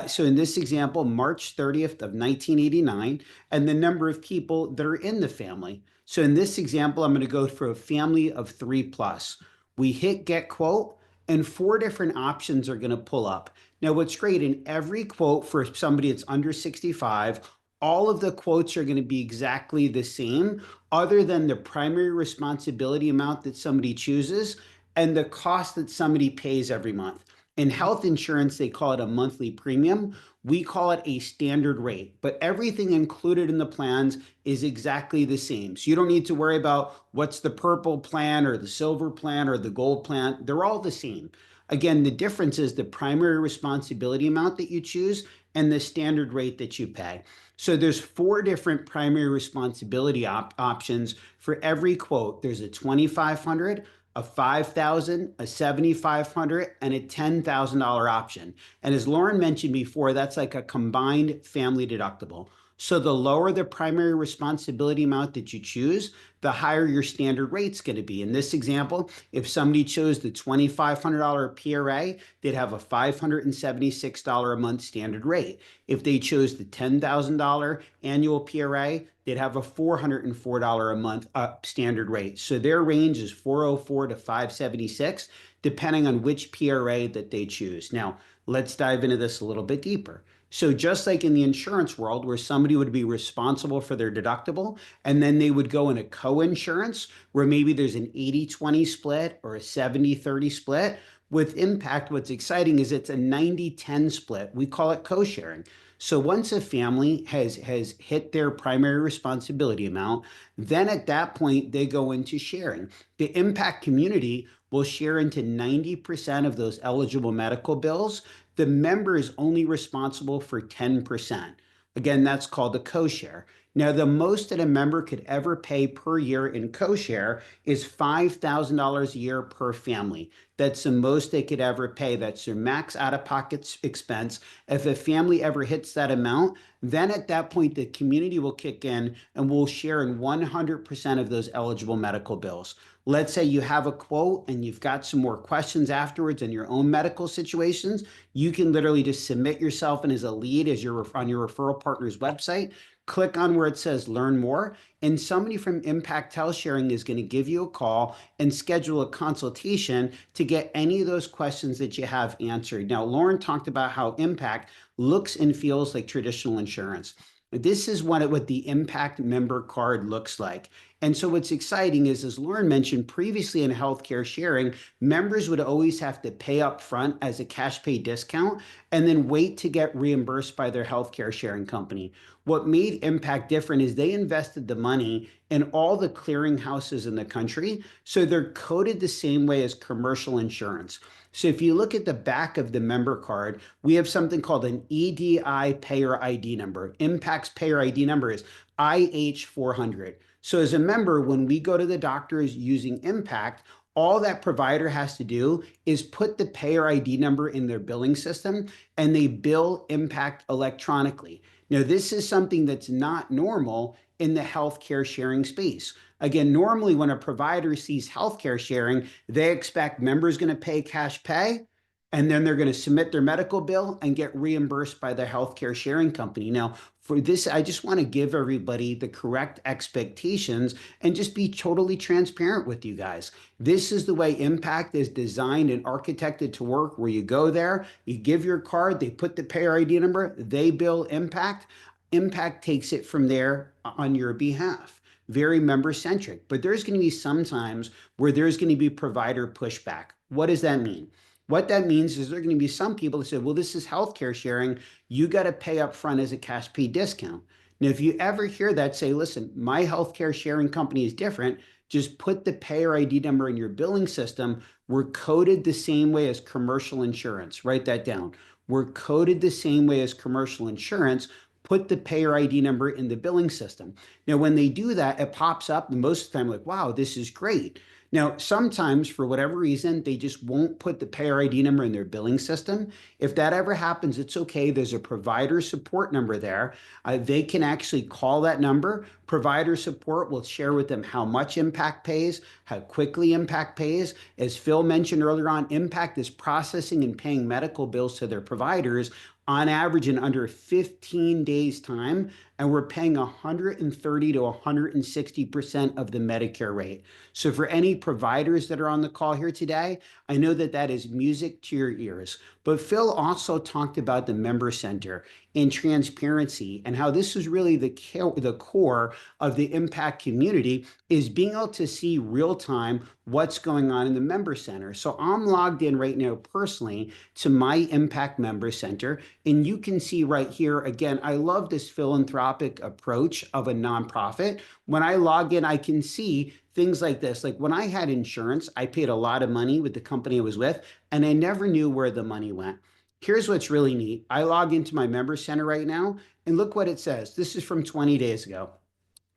Speaker 4: So in this example, March 30th of 1989, and the number of people that are in the family. So in this example, I'm going to go for a family of 3+. We hit get quote, and 4 different options are going to pull up. Now, what's great, in every quote for somebody that's under 65, all of the quotes are going to be exactly the same, other than the primary responsibility amount that somebody chooses and the cost that somebody pays every month. In health insurance, they call it a monthly premium. We call it a standard rate, but everything included in the plans is exactly the same. So you don't need to worry about what's the purple plan or the silver plan or the gold plan. They're all the same. Again, the difference is the primary responsibility amount that you choose and the standard rate that you pay. So there's 4 different primary responsibility options for every quote. There's a $2,500, a $5,000, a $7,500, and a $10,000 option. And as Lauren mentioned before, that's like a combined family deductible. So the lower the primary responsibility amount that you choose, the higher your standard rate's going to be. In this example, if somebody chose the $2,500 PRA, they'd have a $576 a month standard rate. If they chose the $10,000 annual PRA, they'd have a $404 a month standard rate. So their range is $404 to $576, depending on which PRA that they choose. Now, let's dive into this a little bit deeper. So just like in the insurance world, where somebody would be responsible for their deductible, and then they would go in a co-insurance where maybe there's an 80-20 split or a 70-30 split. With Impact, what's exciting is it's a 90-10 split. We call it co-sharing. So once a family has hit their primary responsibility amount, then at that point, they go into sharing. The Impact community will share into 90% of those eligible medical bills. The member is only responsible for 10%. Again, that's called a co-share. Now, the most that a member could ever pay per year in co-share is $5,000 a year per family. That's the most they could ever pay. That's their max out-of-pocket expense. If a family ever hits that amount, then at that point, the community will kick in and will share in 100% of those eligible medical bills. Let's say you have a quote and you've got some more questions afterwards in your own medical situations. You can literally just submit yourself in as a lead as on your referral partner's website. Click on where it says learn more, and somebody from Impact Health Sharing is going to give you a call and schedule a consultation to get any of those questions that you have answered. Now, Lauren talked about how Impact looks and feels like traditional insurance. This is what the Impact member card looks like. And so what's exciting is, as Lauren mentioned previously in healthcare sharing, members would always have to pay up front as a cash pay discount and then wait to get reimbursed by their healthcare sharing company. What made Impact different is they invested the money in all the clearinghouses in the country, so they're coded the same way as commercial insurance. So if you look at the back of the member card, we have something called an EDI payer ID number. Impact's payer ID number is IH400. So as a member, when we go to the doctors using Impact, all that provider has to do is put the payer ID number in their billing system, and they bill Impact electronically. Now, this is something that's not normal in the healthcare sharing space. Again, normally when a provider sees healthcare sharing, they expect members going to pay cash pay, and then they're going to submit their medical bill and get reimbursed by the healthcare sharing company. Now, for this, I just want to give everybody the correct expectations and just be totally transparent with you guys. This is the way Impact is designed and architected to work, where you go there, you give your card, they put the payer ID number, they bill Impact. Impact takes it from there on your behalf. Very member-centric. But there's going to be some times where there's going to be provider pushback. What does that mean? What that means is there are going to be some people that say, well, this is healthcare sharing. You got to pay up front as a cash pay discount. Now, if you ever hear that, say, listen, my healthcare sharing company is different. Just put the payer ID number in your billing system. We're coded the same way as commercial insurance. Write that down. We're coded the same way as commercial insurance. Put the payer ID number in the billing system. Now, when they do that, it pops up, and most of the time, like, wow, this is great. Now, sometimes for whatever reason, they just won't put the payer ID number in their billing system. If that ever happens, it's okay. There's a provider support number there. They can actually call that number. Provider support will share with them how much Impact pays, how quickly Impact pays. As Phil mentioned earlier on, Impact is processing and paying medical bills to their providers on average in under 15 days time, and we're paying 130 to 160% of the Medicare rate. So for any providers that are on the call here today, I know that that is music to your ears. But Phil also talked about the member center and transparency, and how this is really the core of the Impact community, is being able to see real time what's going on in the member center. So I'm logged in right now personally to my Impact member center, and you can see right here, again, I love this philanthropic approach of a nonprofit. When I log in, I can see things like this. Like when I had insurance, I paid a lot of money with the company I was with, and I never knew where the money went. Here's what's really neat. I log into my member center right now, and look what it says. This is from 20 days ago.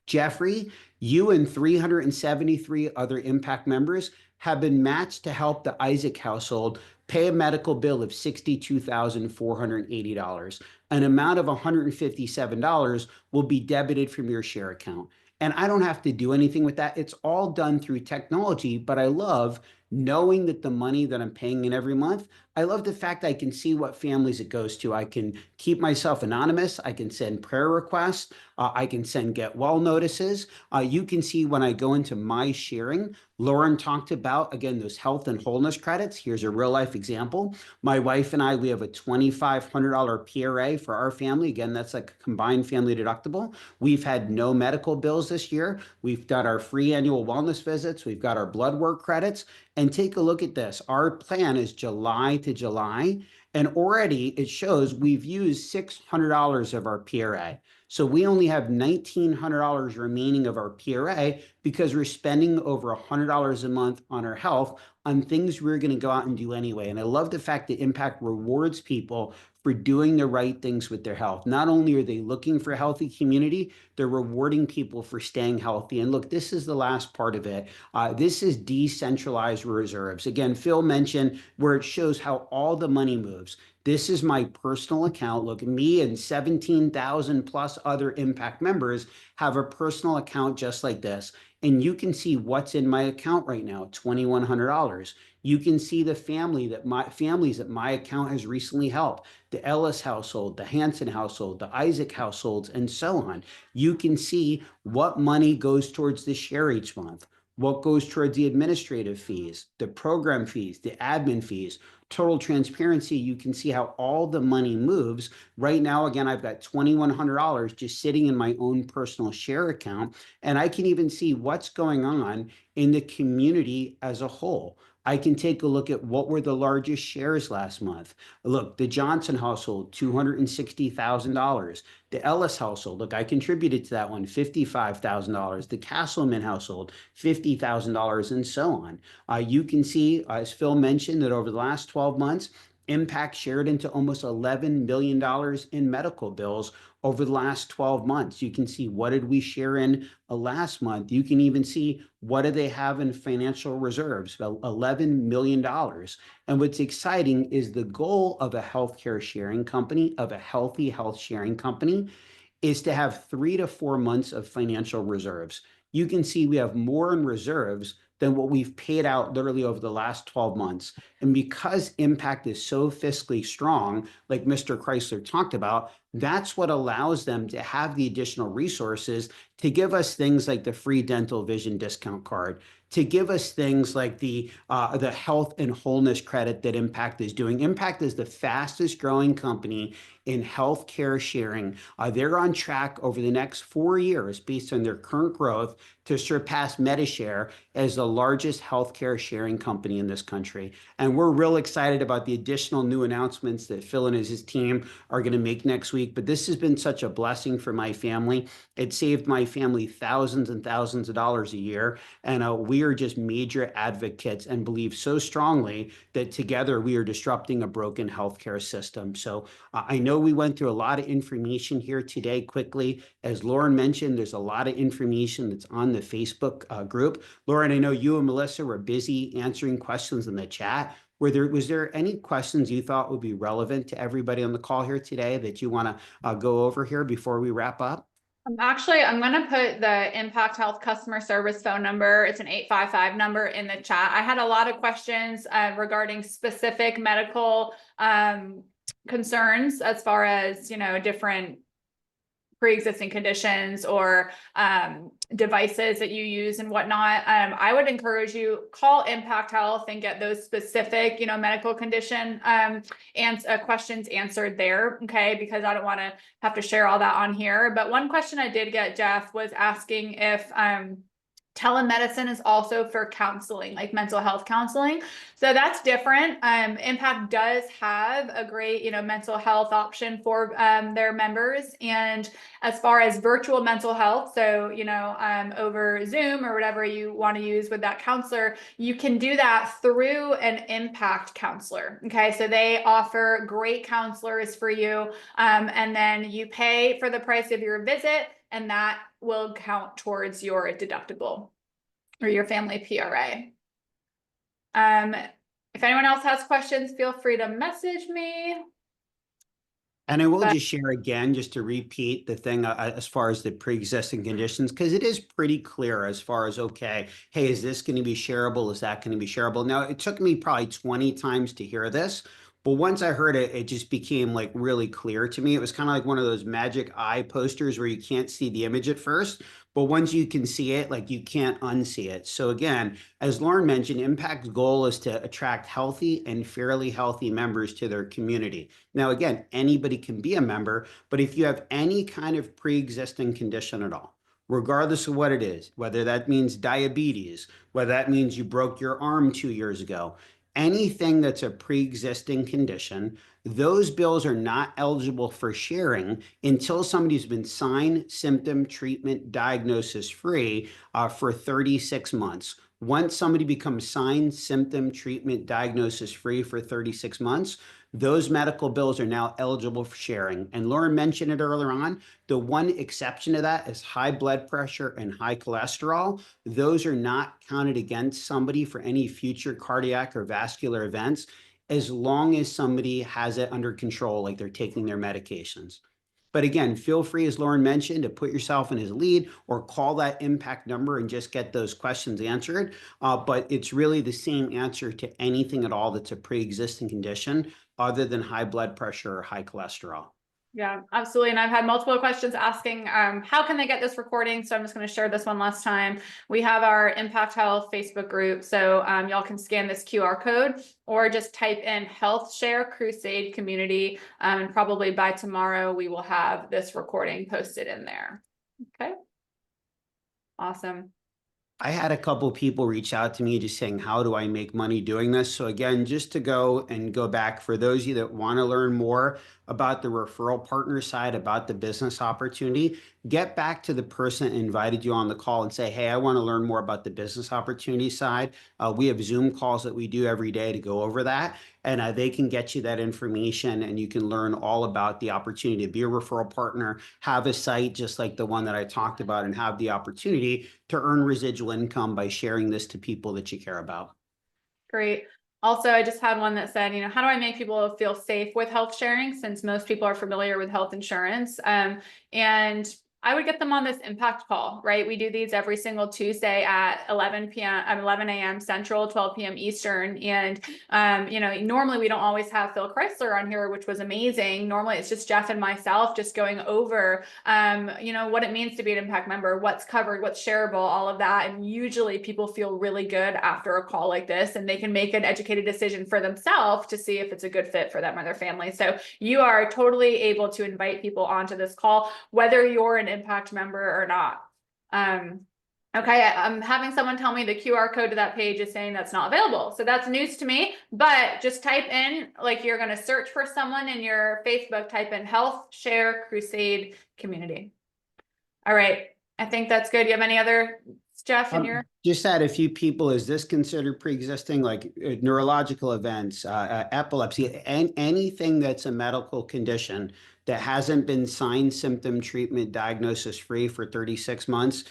Speaker 4: Jeffrey, you and 373 other Impact members have been matched to help the Isaac household pay a medical bill of $62,480. An amount of $157 will be debited from your share account. And I don't have to do anything with that. It's all done through technology, but I love knowing that the money that I'm paying in every month, I love the fact I can see what families it goes to. I can keep myself anonymous. I can send prayer requests. I can send get well notices. You can see when I go into my sharing, Lauren talked about, again, those health and wholeness credits. Here's a real life example. My wife and I, we have a $2,500 PRA for our family. Again, that's like a combined family deductible. We've had no medical bills this year. We've done our free annual wellness visits. We've got our blood work credits. And take a look at this. Our plan is July to July, and already it shows we've used $600 of our PRA. So we only have $1,900 remaining of our PRA because we're spending over $100 a month on our health, on things we're going to go out and do anyway. And I love the fact that Impact rewards people for doing the right things with their health. Not only are they looking for a healthy community, they're rewarding people for staying healthy. And look, this is the last part of it. This is decentralized reserves. Again, Phil mentioned where it shows how all the money moves. This is my personal account. Look, me and 17,000 plus other Impact members have a personal account just like this. And you can see what's in my account right now, $2,100. You can see the families that my account has recently helped, the Ellis household, the Hanson household, the Isaac households, and so on. You can see what money goes towards the share each month, what goes towards the administrative fees, the program fees, the admin fees. Total transparency, you can see how all the money moves. Right now, again, I've got $2,100 just sitting in my own personal share account, and I can even see what's going on in the community as a whole. I can take a look at what were the largest shares last month. Look, the Johnson household, $260,000. The Ellis household, look, I contributed to that one, $55,000. The Castleman household, $50,000, and so on. You can see, as Phil mentioned, that over the last 12 months, Impact shared into almost $11 million in medical bills over the last 12 months. You can see what did we share in last month. You can even see what do they have in financial reserves, about $11 million. And what's exciting is the goal of a healthcare sharing company, of a healthy health sharing company, is to have 3 to 4 months of financial reserves. You can see we have more in reserves than what we've paid out literally over the last 12 months. And because Impact is so fiscally strong, like Mr. Chrysler talked about, that's what allows them to have the additional resources to give us things like the free dental vision discount card, to give us things like the health and wholeness credit that Impact is doing. Impact is the fastest growing company in healthcare sharing. They're on track over the next 4 years, based on their current growth, to surpass Medishare as the largest healthcare sharing company in this country. And we're real excited about the additional new announcements that Phil and his team are going to make next week. But this has been such a blessing for my family. It saved my family thousands and thousands of dollars a year. And we are just major advocates and believe so strongly that together we are disrupting a broken healthcare system. So I know we went through a lot of information here today quickly. As Lauren mentioned, there's a lot of information that's on the Facebook group. Lauren, I know you and Melissa were busy answering questions in the chat. Was there any questions you thought would be relevant to everybody on the call here today that you want to go over here before we wrap up?
Speaker 2: I'm going to put the Impact Health customer service phone number. It's an 855 number in the chat. I had a lot of questions regarding specific medical concerns as far as, different pre-existing conditions or devices that you use and whatnot. I would encourage you, call Impact Health and get those specific, medical condition and questions answered there. Okay. Because I don't want to have to share all that on here. But one question I did get, Jeff, was asking if telemedicine is also for counseling, like mental health counseling. So that's different. Impact does have a great, mental health option for their members. And as far as virtual mental health, so, over Zoom or whatever you want to use with that counselor, you can do that through an Impact counselor. Okay. So they offer great counselors for you. And then you pay for the price of your visit, and that will count towards your deductible or your family PRA. If anyone else has questions, feel free to message me.
Speaker 4: And I will just share again, just to repeat the thing as far as the pre-existing conditions, because it is pretty clear as far as, okay, hey, is this going to be shareable? Is that going to be shareable? Now, it took me probably 20 times to hear this. But once I heard it, it just became like really clear to me. It was kind of like one of those magic eye posters where you can't see the image at first, but once you can see it, like you can't unsee it. So again, as Lauren mentioned, Impact's goal is to attract healthy and fairly healthy members to their community. Now, again, anybody can be a member, but if you have any kind of pre-existing condition at all, regardless of what it is, whether that means diabetes, whether that means you broke your arm 2 years ago, anything that's a pre-existing condition, those bills are not eligible for sharing until somebody's been sign, symptom, treatment, diagnosis free for 36 months. Once somebody becomes sign, symptom, treatment, diagnosis free for 36 months, those medical bills are now eligible for sharing. And Lauren mentioned it earlier on. The one exception to that is high blood pressure and high cholesterol. Those are not counted against somebody for any future cardiac or vascular events, as long as somebody has it under control, like they're taking their medications. But again, feel free, as Lauren mentioned, to put yourself in his lead or call that Impact number and just get those questions answered. But it's really the same answer to anything at all that's a pre-existing condition other than high blood pressure or high cholesterol.
Speaker 2: Yeah, absolutely. And I've had multiple questions asking, how can they get this recording? So I'm just going to share this one last time. We have our Impact Health Facebook group. So y'all can scan this QR code or just type in Health Share Crusade Community. And probably by tomorrow, we will have this recording posted in there. Okay. Awesome.
Speaker 4: I had a couple people reach out to me just saying, how do I make money doing this? So again, just to go back, for those of you that want to learn more about the referral partner side, about the business opportunity, get back to the person that invited you on the call and say, hey, I want to learn more about the business opportunity side. We have Zoom calls that we do every day to go over that. And they can get you that information, and you can learn all about the opportunity to be a referral partner, have a site just like the one that I talked about, and have the opportunity to earn residual income by sharing this to people that you care about.
Speaker 2: Great. Also, I just had one that said, how do I make people feel safe with health sharing, since most people are familiar with health insurance? And I would get them on this impact call, right? We do these every single Tuesday at 11 a.m. Central, 12 p.m. Eastern. And, normally we don't always have Phil Chrysler on here, which was amazing. Normally it's just Jeff and myself just going over, what it means to be an impact member, what's covered, what's shareable, all of that. And usually people feel really good after a call like this, and they can make an educated decision for themselves to see if it's a good fit for them or their family. So you are totally able to invite people onto this call, whether you're an impact member or not. Okay, I'm having someone tell me the QR code to that page is saying that's not available. So that's news to me, but just type in, like you're going to search for someone in your Facebook, type in Health Share Crusade Community. All right, I think that's good. You have any other, Jeff, in your?
Speaker 4: Just had a few people, is this considered pre-existing, like neurological events, epilepsy, and anything that's a medical condition that hasn't been sign, symptom, treatment, diagnosis free for 36 months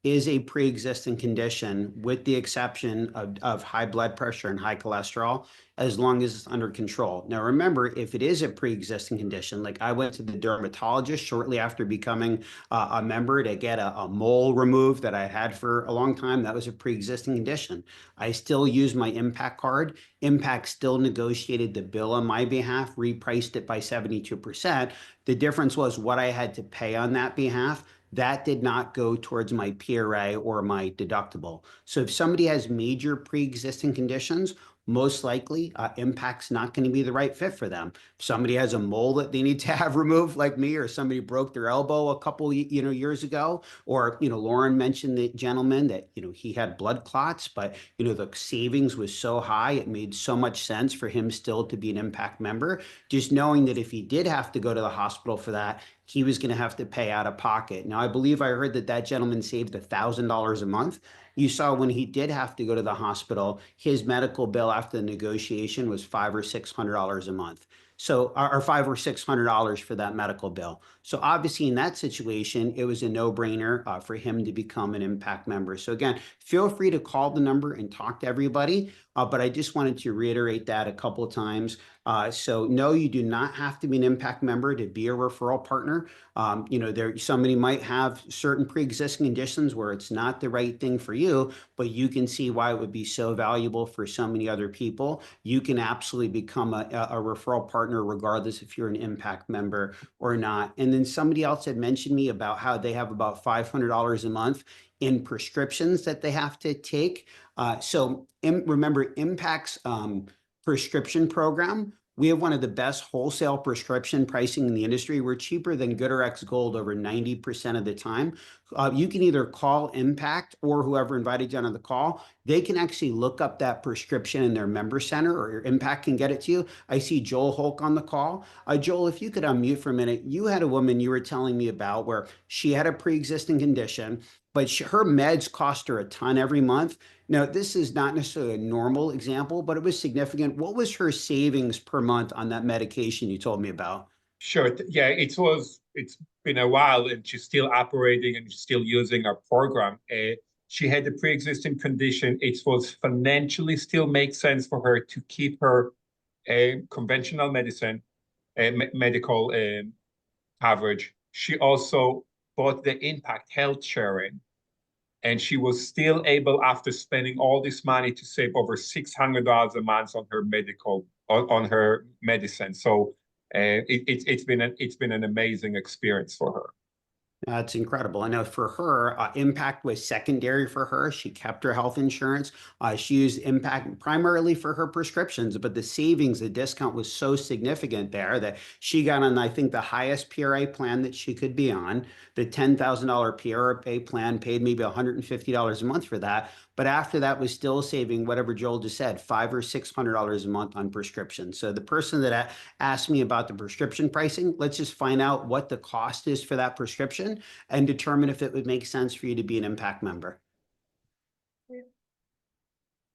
Speaker 4: is a pre-existing condition, with the exception of high blood pressure and high cholesterol, as long as it's under control. Now, remember, if it is a pre-existing condition, like I went to the dermatologist shortly after becoming a member to get a mole removed that I had for a long time, that was a pre-existing condition. I still use my Impact card. Impact still negotiated the bill on my behalf, repriced it by 72%. The difference was what I had to pay on that behalf. That did not go towards my PRA or my deductible. So if somebody has major pre-existing conditions, most likely Impact's not going to be the right fit for them. If somebody has a mole that they need to have removed, like me, or somebody broke their elbow a couple years ago, or Lauren mentioned the gentleman that he had blood clots, but the savings was so high, it made so much sense for him still to be an Impact member. Just knowing that if he did have to go to the hospital for that, he was going to have to pay out of pocket. Now, I believe I heard that gentleman saved $1,000 a month. You saw when he did have to go to the hospital, his medical bill after the negotiation was $500 or $600 a month. So, or $500 or $600 for that medical bill. So obviously in that situation, it was a no-brainer for him to become an Impact member. So again, feel free to call the number and talk to everybody. But I just wanted to reiterate that a couple of times. So no, you do not have to be an Impact member to be a referral partner. Somebody might have certain pre-existing conditions where it's not the right thing for you, but you can see why it would be so valuable for so many other people. You can absolutely become a referral partner regardless if you're an Impact member or not. And then somebody else had mentioned me about how they have about $500 a month in prescriptions that they have to take. Remember, Impact's prescription program, we have one of the best wholesale prescription pricing in the industry. We're cheaper than GoodRx Gold over 90% of the time. You can either call Impact or whoever invited you on the call. They can actually look up that prescription in their member center, or your Impact can get it to you. I see Joel Hulk on the call. Joel, if you could unmute for a minute. You had a woman you were telling me about where she had a pre-existing condition, but her meds cost her a ton every month. Now, this is not necessarily a normal example, but it was significant. What was her savings per month on that medication you told me about?
Speaker 5: Sure. Yeah, it's been a while, and she's still operating and still using our program. She had a pre-existing condition. It was financially still make sense for her to keep her conventional medicine, medical coverage. She also bought the Impact health sharing, and she was still able, after spending all this money, to save over $600 a month on her medicine. So And it's been an amazing experience for her.
Speaker 4: That's incredible. I know for her, Impact was secondary for her. She kept her health insurance. She used Impact primarily for her prescriptions, but the savings, the discount was so significant there that she got on, I think, the highest PRA plan that she could be on. The $10,000 PRA plan paid maybe $150 a month for that. But after that was still saving whatever Joel just said, $500 or $600 a month on prescriptions. So the person that asked me about the prescription pricing, let's just find out what the cost is for that prescription and determine if it would make sense for you to be an Impact member.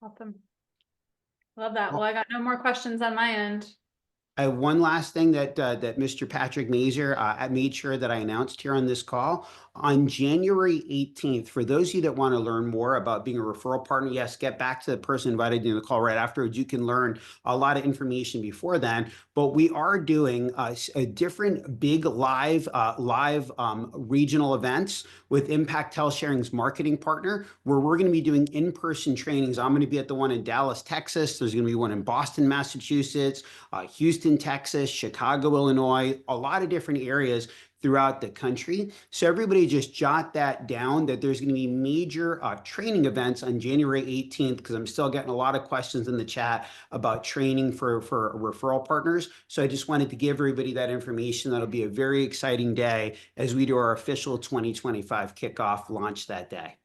Speaker 2: Awesome. Love that. Well, I got no more questions on my end.
Speaker 4: I have one last thing that Mr. Patrick Mazer made sure that I announced here on this call. On January 18th, for those of you that want to learn more about being a referral partner, yes, get back to the person invited you to the call right afterwards. You can learn a lot of information before then, but we are doing a different big live regional events with Impact Health Sharing's marketing partner, where we're going to be doing in-person trainings. I'm going to be at the one in Dallas, Texas. There's going to be one in Boston, Massachusetts, Houston, Texas, Chicago, Illinois, a lot of different areas throughout the country. So everybody just jot that down, that there's going to be major training events on January 18th, because I'm still getting a lot of questions in the chat about training for referral partners. So I just wanted to give everybody that information. That'll be a very exciting day as we do our official 2025 kickoff launch that day.